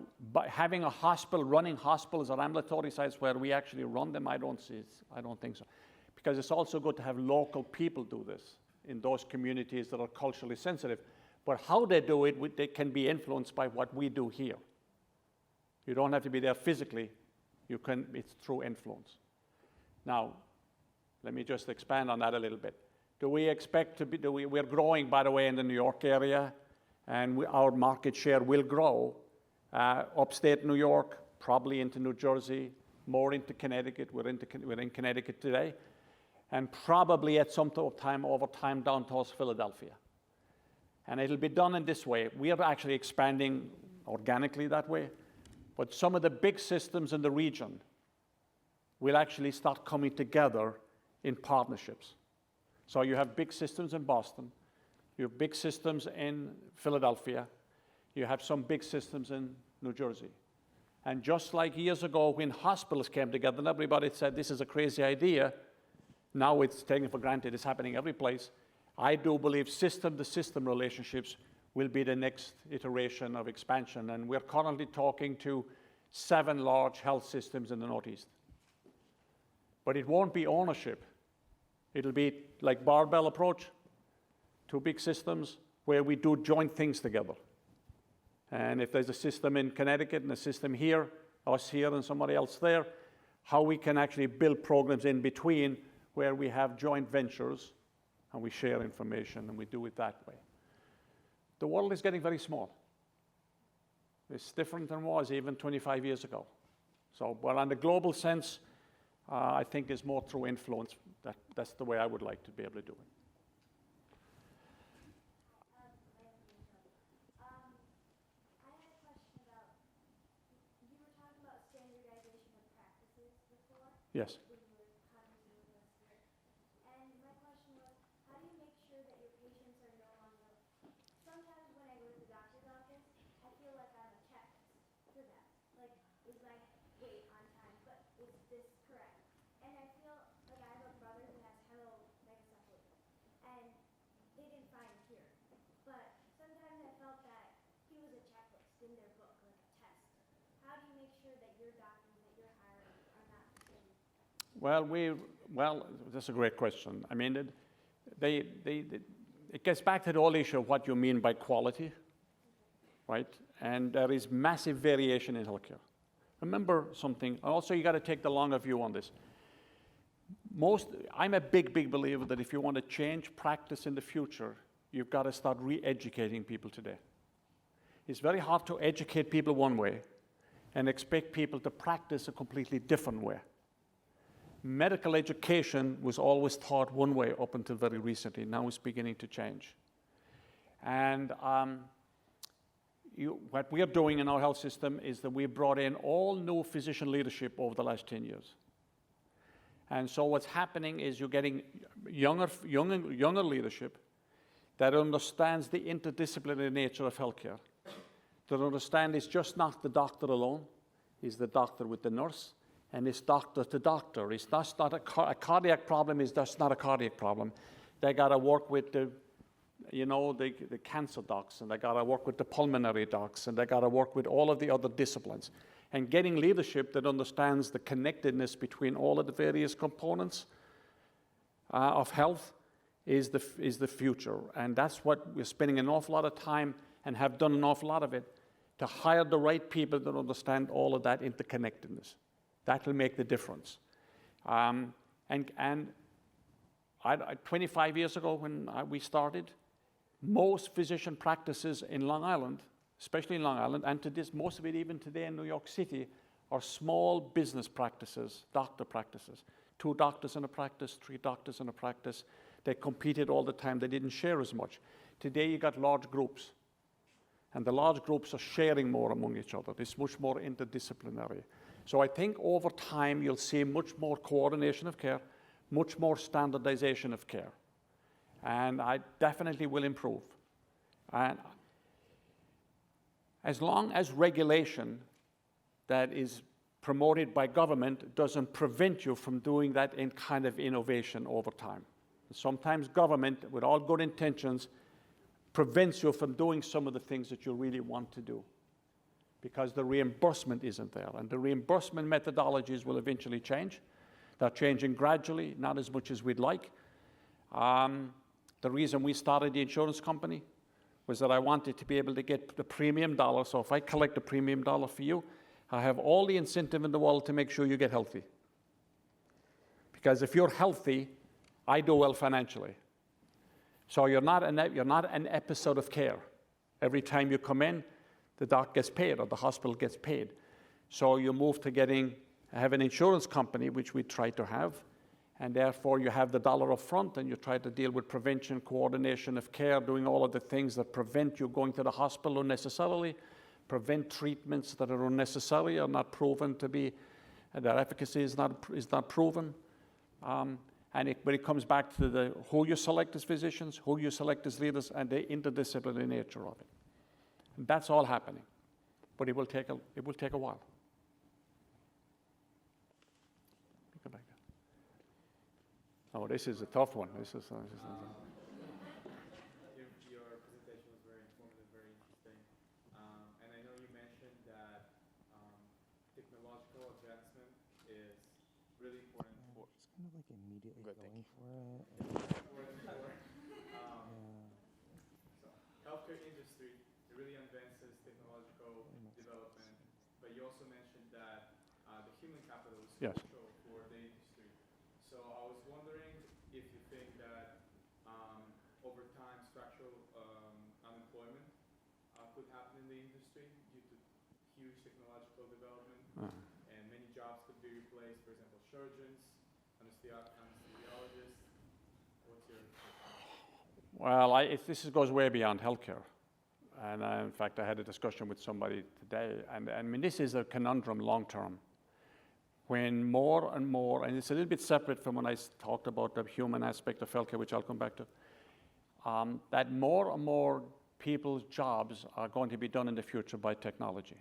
having a hospital, running hospitals or ambulatory sites where we actually run them, I don't think so. Because it's also good to have local people do this in those communities that are culturally sensitive. But how they do it, they can be influenced by what we do here. You don't have to be there physically. It's through influence. Now, let me just expand on that a little bit. Do we expect to be, we're growing, by the way, in the New York area, and our market share will grow. Upstate New York, probably into New Jersey, more into Connecticut. We're in Connecticut today. And probably at some time, over time, down towards Philadelphia. And it'll be done in this way. We are actually expanding organically that way. But some of the big systems in the region will actually start coming together in partnerships. So you have big systems in Boston. You have big systems in Philadelphia. You have some big systems in New Jersey. And just like years ago when hospitals came together and everybody said, this is a crazy idea, now it's taken for granted, it's happening every place. I do believe system-to-system relationships will be the next iteration of expansion. And we're currently talking to 7 large health systems in the Northeast. But it won't be ownership. It'll be like barbell approach, 2 big systems where we do joint things together. And if there's a system in Connecticut and a system here, us here and somebody else there, how we can actually build programs in between where we have joint ventures and we share information and we do it that way. The world is getting very small. It's different than it was even 25 years ago. So, but on the global sense, I think is more through influence. That's the way I would like to be able to do it. Yes. And my question was, how do you make sure that your patients are no longer, sometimes when I go to the doctor's office, I feel like I'm a checklist for them. Like, is my weight on time, but is this correct? And I feel like I have a brother who has hemophilia, and they didn't find it here. But sometimes I felt that he was a checklist in their book, like a test. How do you make sure that your doctors that you're hiring are not the same? Well, that's a great question. I mean, it gets back to the whole issue of what you mean by quality, right? And there is massive variation in healthcare. Remember something, also you got to take the longer view on this. I'm a big believer that if you want to change practice in the future, you've got to start re-educating people today. It's very hard to educate people one way and expect people to practice a completely different way. Medical education was always taught one way up until very recently. Now it's beginning to change. And what we are doing in our health system is that we brought in all new physician leadership over the last 10 years. And so what's happening is you're getting younger leadership that understands the interdisciplinary nature of healthcare, that understand it's just not the doctor alone, it's the doctor with the nurse, and it's doctor to doctor. It's not a cardiac problem is just not a cardiac problem. They got to work with the cancer docs, and they got to work with the pulmonary docs, and they got to work with all of the other disciplines. And getting leadership that understands the connectedness between all of the various components of health is the future. And that's what we're spending an awful lot of time and have done an awful lot of it to hire the right people that understand all of that interconnectedness. That will make the difference. 25 years ago when we started, most physician practices in Long Island, especially in Long Island, and most of it even today in New York City, are small business practices, doctor practices. 2 doctors in a practice, 3 doctors in a practice. They competed all the time. They didn't share as much. Today you got large groups. And the large groups are sharing more among each other. It's much more interdisciplinary. So I think over time you'll see much more coordination of care, much more standardization of care. And I definitely will improve. And as long as regulation that is promoted by government doesn't prevent you from doing that in kind of innovation over time. Sometimes government, with all good intentions, prevents you from doing some of the things that you really want to do, because the reimbursement isn't there. And the reimbursement methodologies will eventually change. They're changing gradually, not as much as we'd like. The reason we started the insurance company was that I wanted to be able to get the premium dollar. So if I collect a premium dollar for you, I have all the incentive in the world to make sure you get healthy. Because if you're healthy, I do well financially. So you're not an episode of care. Every time you come in, the doc gets paid or the hospital gets paid. So you move to have an insurance company, which we try to have, and therefore you have the dollar up front and you try to deal with prevention, coordination of care, doing all of the things that prevent you going to the hospital unnecessarily, prevent treatments that are unnecessary or not proven to be, their efficacy is not proven. But it comes back to who you select as physicians, who you select as leaders, and the interdisciplinary nature of it. And that's all happening, but it will take a while. Go back there. Oh, this is a tough one. Your presentation was very informative, very interesting. And I know you mentioned that technological advancement is really important for He's kind of like immediately going for it. so healthcare industry. It really advances technological development, but you also mentioned that the human capital is Yes. crucial for the industry. So I was wondering if you think that over time structural unemployment could happen in the industry due to huge technological development, and many jobs could be replaced. For example, surgeons, anesthesiologists. What's your Well, this goes way beyond healthcare. And in fact, I had a discussion with somebody today, and I mean, this is a conundrum long term. When more and more, and it's a little bit separate from when I talked about the human aspect of healthcare, which I'll come back to, that more and more people's jobs are going to be done in the future by technology.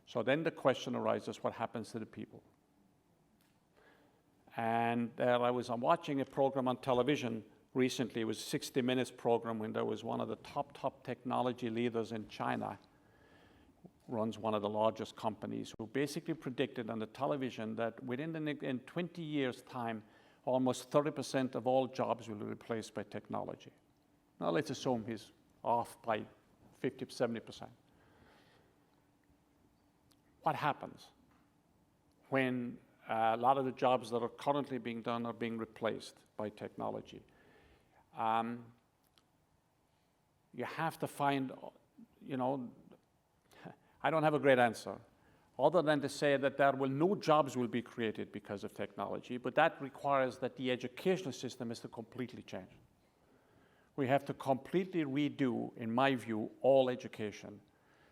So then the question arises, what happens to the people? And I was watching a program on television recently. It was a 60 Minutes program when there was one of the top technology leaders in China, runs one of the largest companies, who basically predicted on the television that in 20 years' time, almost 30% of all jobs will be replaced by technology. Now let's assume he's off by 50, 70%. What happens when a lot of the jobs that are currently being done are being replaced by technology? You have to find, I don't have a great answer, other than to say that no jobs will be created because of technology, but that requires that the educational system is to completely change. We have to completely redo, in my view, all education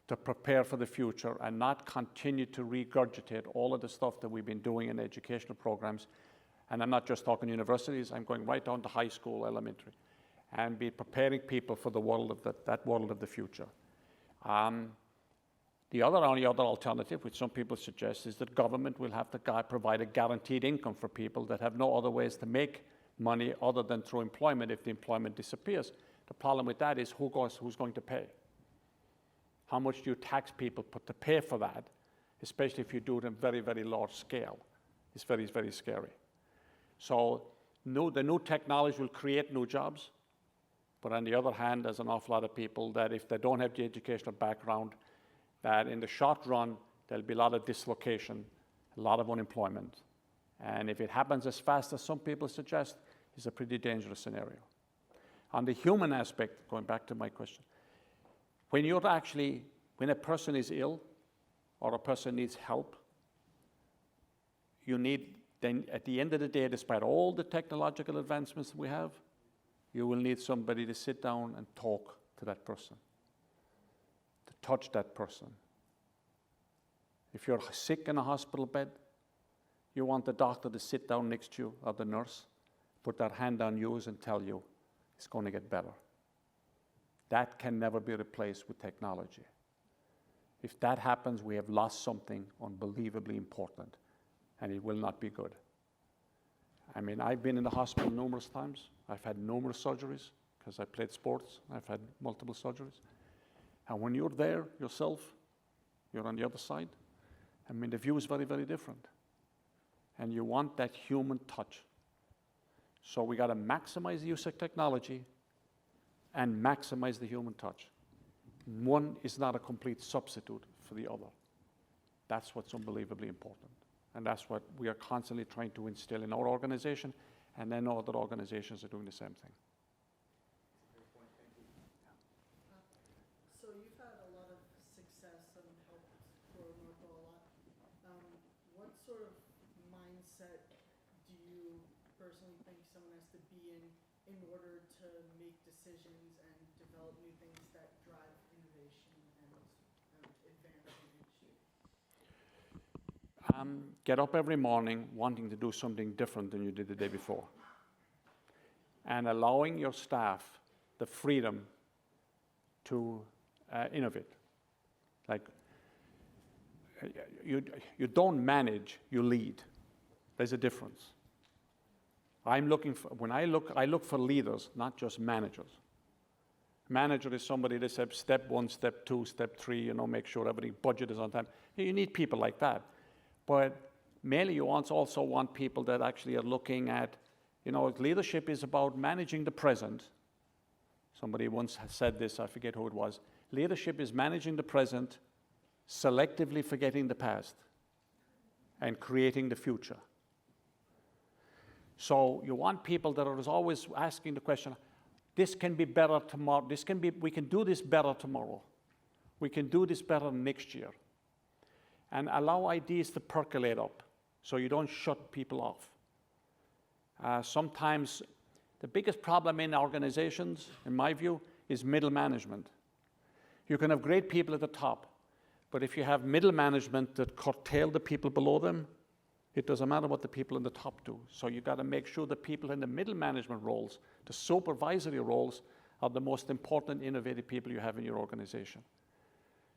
to prepare for the future and not continue to regurgitate all of the stuff that we've been doing in educational programs. And I'm not just talking universities, I'm going right down to high school, elementary, and be preparing people for the world of that world of the future. The only other alternative, which some people suggest, is that government will have to provide a guaranteed income for people that have no other ways to make money other than through employment if the employment disappears. The problem with that is who's going to pay? How much do you tax people to pay for that, especially if you do it on very, very large scale? It's very, very scary. So the new technology will create new jobs, but on the other hand, there's an awful lot of people that if they don't have the educational background, that in the short run, there'll be a lot of dislocation, a lot of unemployment. And if it happens as fast as some people suggest, it's a pretty dangerous scenario. On the human aspect, going back to my question, when a person is ill or a person needs help, then at the end of the day, despite all the technological advancements we have, you will need somebody to sit down and talk to that person, to touch that person. If you're sick in a hospital bed, you want the doctor to sit down next to you, or the nurse, put their hand on yours and tell you it's going to get better. That can never be replaced with technology. If that happens, we have lost something unbelievably important, and it will not be good. I mean, I've been in the hospital numerous times. I've had numerous surgeries because I played sports. I've had multiple surgeries. And when you're there yourself, you're on the other side, I mean, the view is very, very different. And you want that human touch. So we got to maximize the use of technology and maximize the human touch. One is not a complete substitute for the other. That's what's unbelievably important. And that's what we are constantly trying to instill in our organization, and then other organizations are doing the same thing. So you've had a lot of success and helped grow Northwell a lot. What sort of mindset do you personally think someone has to be in order to make decisions and develop new things that drive innovation and advance the industry? Get up every morning wanting to do something different than you did the day before, and allowing your staff the freedom to innovate. Like, you don't manage, you lead. There's a difference. I'm looking for, when I look for leaders, not just managers. Manager is somebody that says step 1, step 2, step 3, make sure everything budget is on time. You need people like that. But mainly you also want people that actually are looking at, leadership is about managing the present. Somebody once said this, I forget who it was. Leadership is managing the present, selectively forgetting the past, and creating the future. So you want people that are always asking the question, this can be better tomorrow, we can do this better tomorrow. We can do this better next year. And allow ideas to percolate up so you don't shut people off. Sometimes the biggest problem in organizations, in my view, is middle management. You can have great people at the top, but if you have middle management that curtail the people below them, it doesn't matter what the people in the top do. So you got to make sure the people in the middle management roles, the supervisory roles, are the most important, innovative people you have in your organization.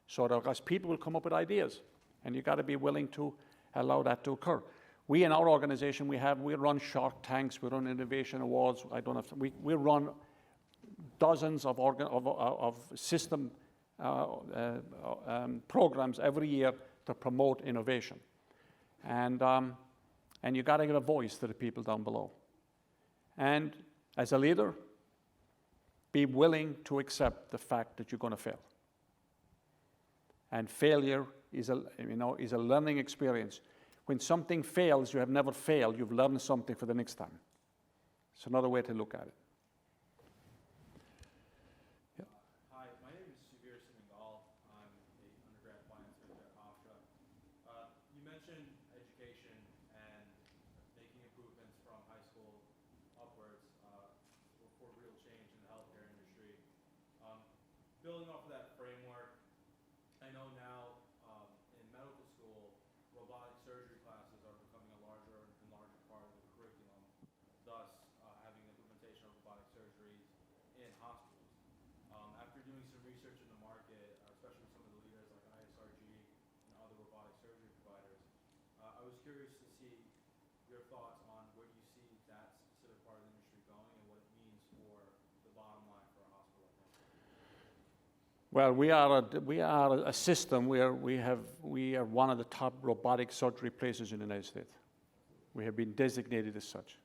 So that as people will come up with ideas, and you got to be willing to allow that to occur. We in our organization, we run Shark Tanks, we run Innovation Awards. We run dozens of system programs every year to promote innovation. And you got to give a voice to the people down below. And as a leader, be willing to accept the fact that you're going to fail. And failure is a learning experience. When something fails, you have never failed. You've learned something for the next time. It's another way to look at it. Yeah. Hi, my name is Subir Senegal. I'm an undergrad finance major at Hofstra. You mentioned education and making improvements from high school upwards for real change in the healthcare industry. Building off of that framework, I know now in medical school, robotic surgery classes are becoming a larger and larger part of the curriculum, thus having implementation of robotic surgeries in hospitals. After doing some research in the market, especially with some of the leaders like ISRG and other robotic surgery providers, I was curious to see your thoughts on where you see that specific part of the industry going and what it means for the bottom line for a hospital like that. Well, we are a system where we are one of the top robotic surgery places in the United States. We have been designated as such.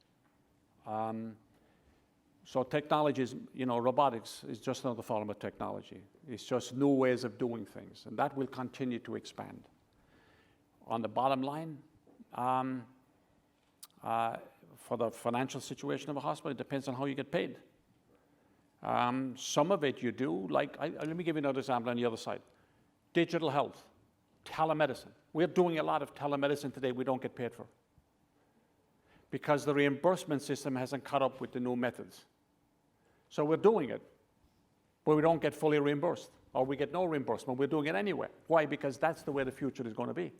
So technology is, robotics is just another form of technology. It's just new ways of doing things, and that will continue to expand. On the bottom line, for the financial situation of a hospital, it depends on how you get paid. Some of it you do, let me give you another example on the other side. Digital health, telemedicine. We're doing a lot of telemedicine today we don't get paid for, because the reimbursement system hasn't caught up with the new methods. So we're doing it, but we don't get fully reimbursed, or we get no reimbursement. We're doing it anyway. Why? Because that's the way the future is going to be.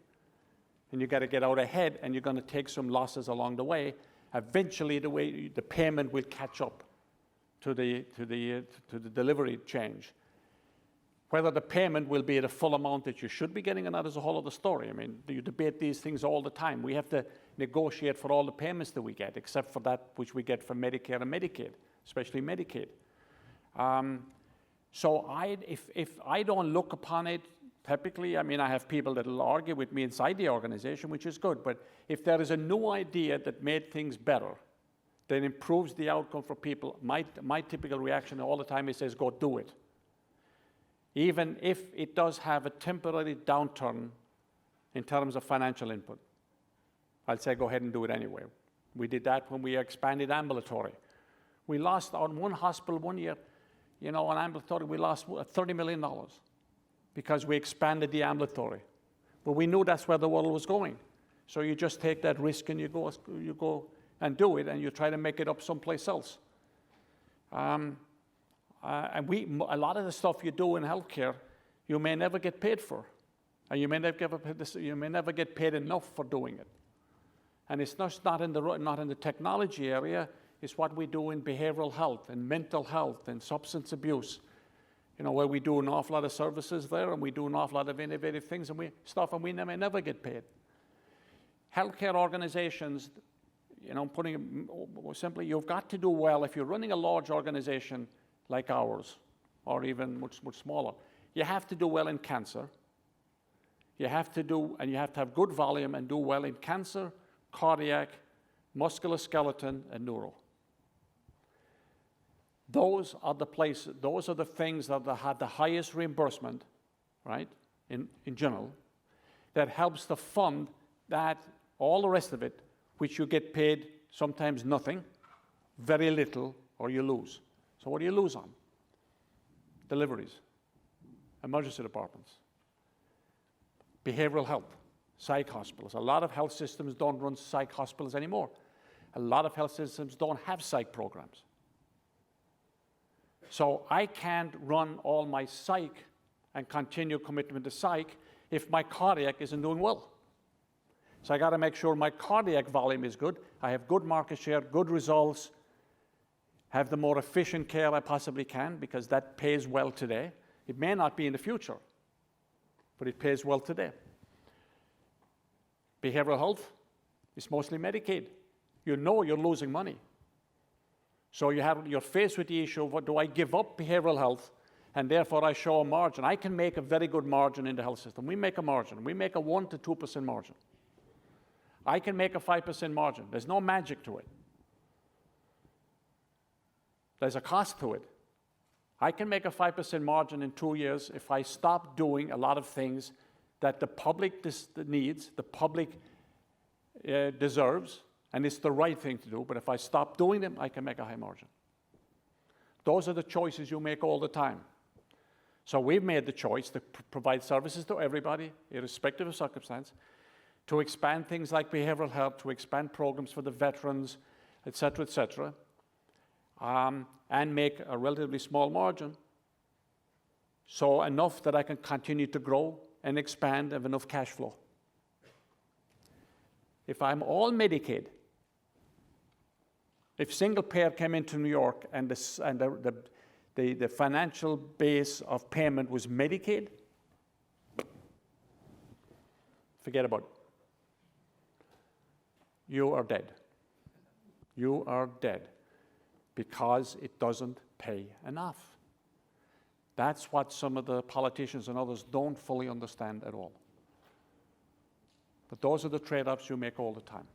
And you got to get out ahead, and you're going to take some losses along the way. Eventually, the payment will catch up to the delivery change. Whether the payment will be at a full amount that you should be getting, and that is a whole other story. I mean, you debate these things all the time. We have to negotiate for all the payments that we get, except for that which we get from Medicare and Medicaid, especially Medicaid. So if I don't look upon it, typically, I have people that will argue with me inside the organization, which is good, but if there is a new idea that made things better, that improves the outcome for people, my typical reaction all the time is says, go do it. Even if it does have a temporary downturn in terms of financial input. I'll say go ahead and do it anyway. We did that when we expanded ambulatory. We lost on one hospital one year, on ambulatory, we lost $30 million because we expanded the ambulatory. But we knew that's where the world was going. So you just take that risk and you go and do it, and you try to make it up someplace else. And a lot of the stuff you do in healthcare, you may never get paid for, and you may never get paid enough for doing it. And it's not in the technology area. It's what we do in behavioral health and mental health and substance abuse. Where we do an awful lot of services there, and we do an awful lot of innovative things, and we may never get paid. Healthcare organizations, putting it simply, you've got to do well. If you're running a large organization like ours, or even much smaller, you have to do well in cancer. You have to have good volume and do well in cancer, cardiac, musculoskeletal, and neuro. Those are the things that have the highest reimbursement, right, in general, that helps to fund that, all the rest of it, which you get paid sometimes nothing, very little, or you lose. So what do you lose on? Deliveries, emergency departments, behavioral health, psych hospitals. A lot of health systems don't run psych hospitals anymore. A lot of health systems don't have psych programs. So I can't run all my psych and continue commitment to psych if my cardiac isn't doing well. So I got to make sure my cardiac volume is good. I have good market share, good results, have the more efficient care I possibly can, because that pays well today. It may not be in the future, but it pays well today. Behavioral health is mostly Medicaid. You're losing money. So you're faced with the issue of, what do I give up behavioral health, and therefore I show a margin. I can make a very good margin in the health system. We make a margin. We make a 1% to 2% margin. I can make a 5% margin. There's no magic to it. There's a cost to it. I can make a 5% margin in 2 years if I stop doing a lot of things that the public needs, the public deserves, and it's the right thing to do. But if I stop doing them, I can make a high margin. Those are the choices you make all the time. So we've made the choice to provide services to everybody, irrespective of circumstance, to expand things like behavioral health, to expand programs for the veterans, et cetera, and make a relatively small margin, so enough that I can continue to grow and expand and have enough cash flow. If I'm all Medicaid, if single payer came into New York and the financial base of payment was Medicaid, forget about it. You are dead. You are dead because it doesn't pay enough. That's what some of the politicians and others don't fully understand at all. But those are the trade-offs you make all the time.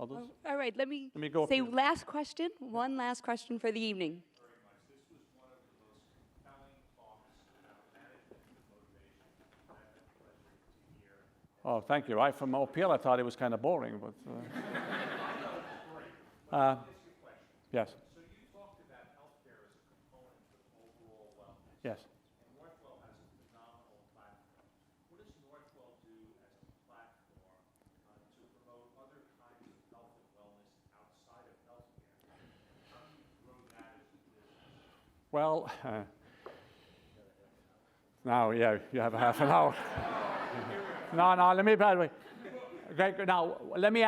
Others? All right, let me go say up here. last question, one last question for the evening. Very much. This was one of the most compelling talks about management and motivation I've had the pleasure to hear. Oh, thank you. From up here, I thought it was kind of boring, but... Yes. So you talked about healthcare as a component of overall wellness. Yes. And Northwell has a phenomenal platform. What does Northwell do as a platform to promote other kinds of health and wellness outside of healthcare? How do you grow that as a business? Well, now, yeah, you have a half an hour. No, let me, by the way. Okay, now, let me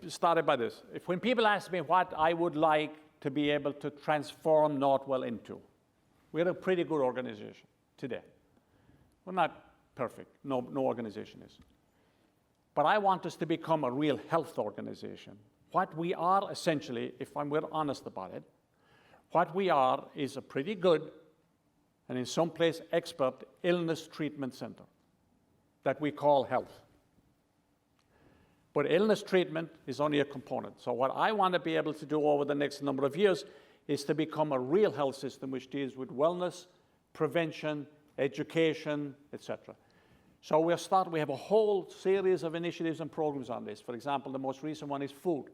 start it by this. When people ask me what I would like to be able to transform Northwell into, we're a pretty good organization today. We're not perfect. No organization is. But I want us to become a real health organization. What we are essentially, if we're honest about it, what we are is a pretty good, and in some place expert, illness treatment center that we call health. But illness treatment is only a component. So what I want to be able to do over the next number of years is to become a real health system which deals with wellness, prevention, education, etc. So we have a whole series of initiatives and programs on this. For example, the most recent one is food.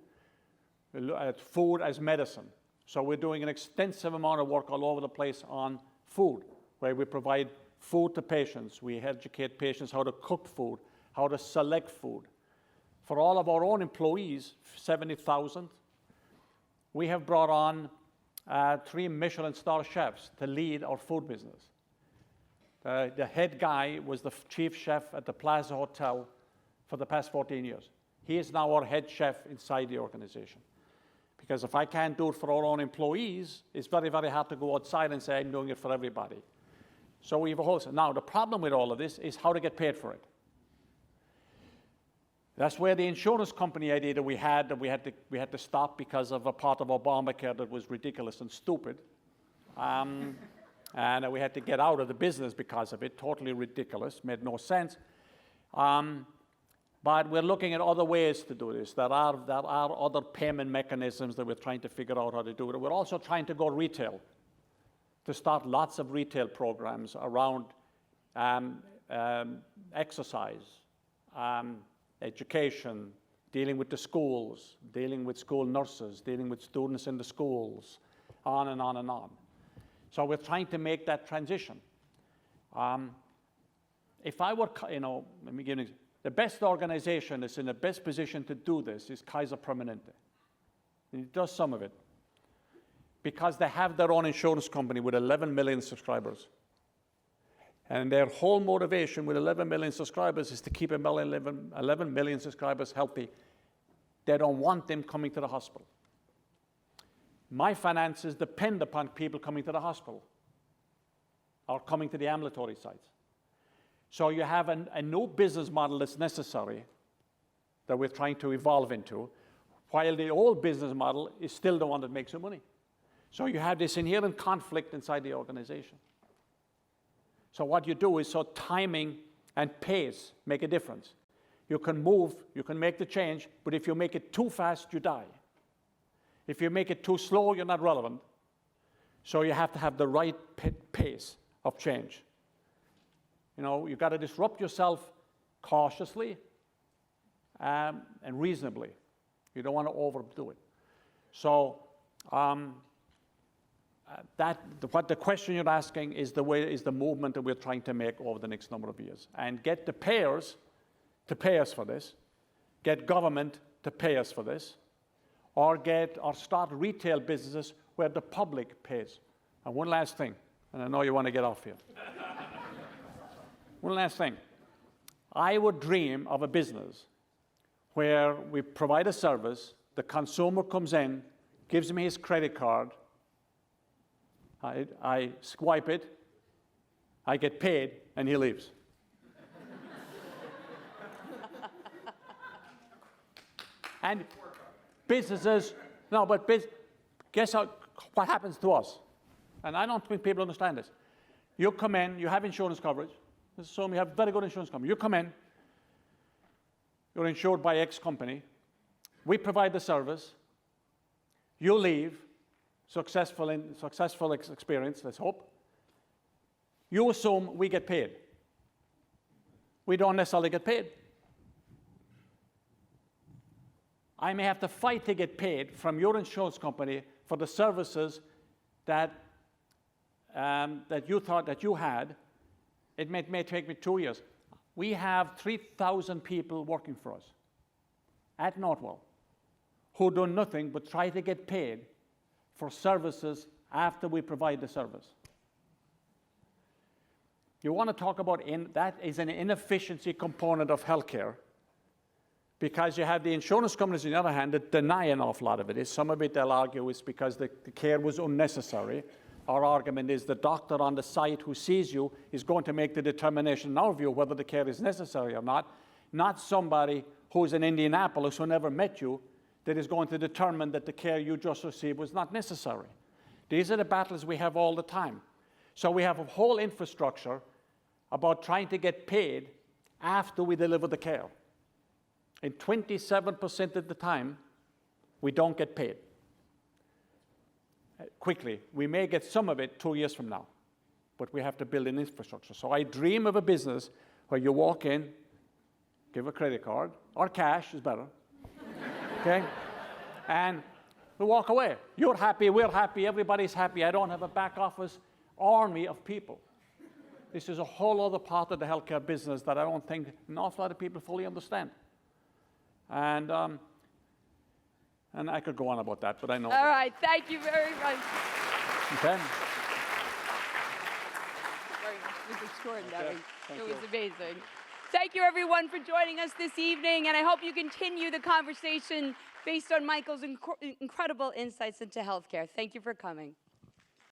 We look at food as medicine. So we're doing an extensive amount of work all over the place on food, where we provide food to patients. We educate patients how to cook food, how to select food. For all of our own employees, 70,000, we have brought on 3 Michelin star chefs to lead our food business. The head guy was the chief chef at the Plaza Hotel for the past 14 years. He is now our head chef inside the organization. Because if I can't do it for our own employees, it's very, very hard to go outside and say, I'm doing it for everybody. So we have a whole, now the problem with all of this is how to get paid for it. That's where the insurance company idea that we had to stop because of a part of Obamacare that was ridiculous and stupid. And we had to get out of the business because of it, totally ridiculous, made no sense. But we're looking at other ways to do this. There are other payment mechanisms that we're trying to figure out how to do it. We're also trying to go retail, to start lots of retail programs around exercise, education, dealing with the schools, dealing with school nurses, dealing with students in the schools, on and on and on. So we're trying to make that transition. If I were, let me give you the best organization that's in the best position to do this is Kaiser Permanente. And it does some of it because they have their own insurance company with 11 million subscribers. And their whole motivation with 11 million subscribers is to keep 11 million subscribers healthy. They don't want them coming to the hospital. My finances depend upon people coming to the hospital or coming to the ambulatory sites. So you have a new business model that's necessary that we're trying to evolve into, while the old business model is still the one that makes you money. So you have this inherent conflict inside the organization. So what you do is, so timing and pace make a difference. You can move, you can make the change, but if you make it too fast, you die. If you make it too slow, you're not relevant. So you have to have the right pace of change. You've got to disrupt yourself cautiously and reasonably. You don't want to overdo it. So what the question you're asking is the movement that we're trying to make over the next number of years, and get the payers to pay us for this, get government to pay us for this, or start retail businesses where the public pays. And one last thing, and I know you want to get off here. One last thing. I would dream of a business where we provide a service, the consumer comes in, gives me his credit card, I swipe it, I get paid, and he leaves. And businesses, guess what happens to us? And I don't think people understand this. You come in, you have insurance coverage. Let's assume you have very good insurance company. You come in, you're insured by X company. We provide the service. You leave, successful experience, let's hope. You assume we get paid. We don't necessarily get paid. I may have to fight to get paid from your insurance company for the services that you thought that you had. It may take me 2 years. We have 3,000 people working for us at Northwell who do nothing but try to get paid for services after we provide the service. You want to talk about that is an inefficiency component of healthcare, because you have the insurance companies, on the other hand, that deny an awful lot of it. Some of it they'll argue is because the care was unnecessary. Our argument is the doctor on the site who sees you is going to make the determination in our view whether the care is necessary or not somebody who's in Indianapolis who never met you that is going to determine that the care you just received was not necessary. These are the battles we have all the time. So we have a whole infrastructure about trying to get paid after we deliver the care. And 27% of the time, we don't get paid. Quickly, we may get some of it 2 years from now, but we have to build an infrastructure. So I dream of a business where you walk in, give a credit card, or cash is better, okay? And we walk away. You're happy, we're happy, everybody's happy. I don't have a back office army of people. This is a whole other part of the healthcare business that I don't think an awful lot of people fully understand. And I could go on about that, but I know. All right, thank you very much. Okay? Very much. It was extraordinary. Thank It you. was amazing. Thank you, everyone, for joining us this evening, and I hope you continue the conversation based on Michael's incredible insights into healthcare. Thank you for coming.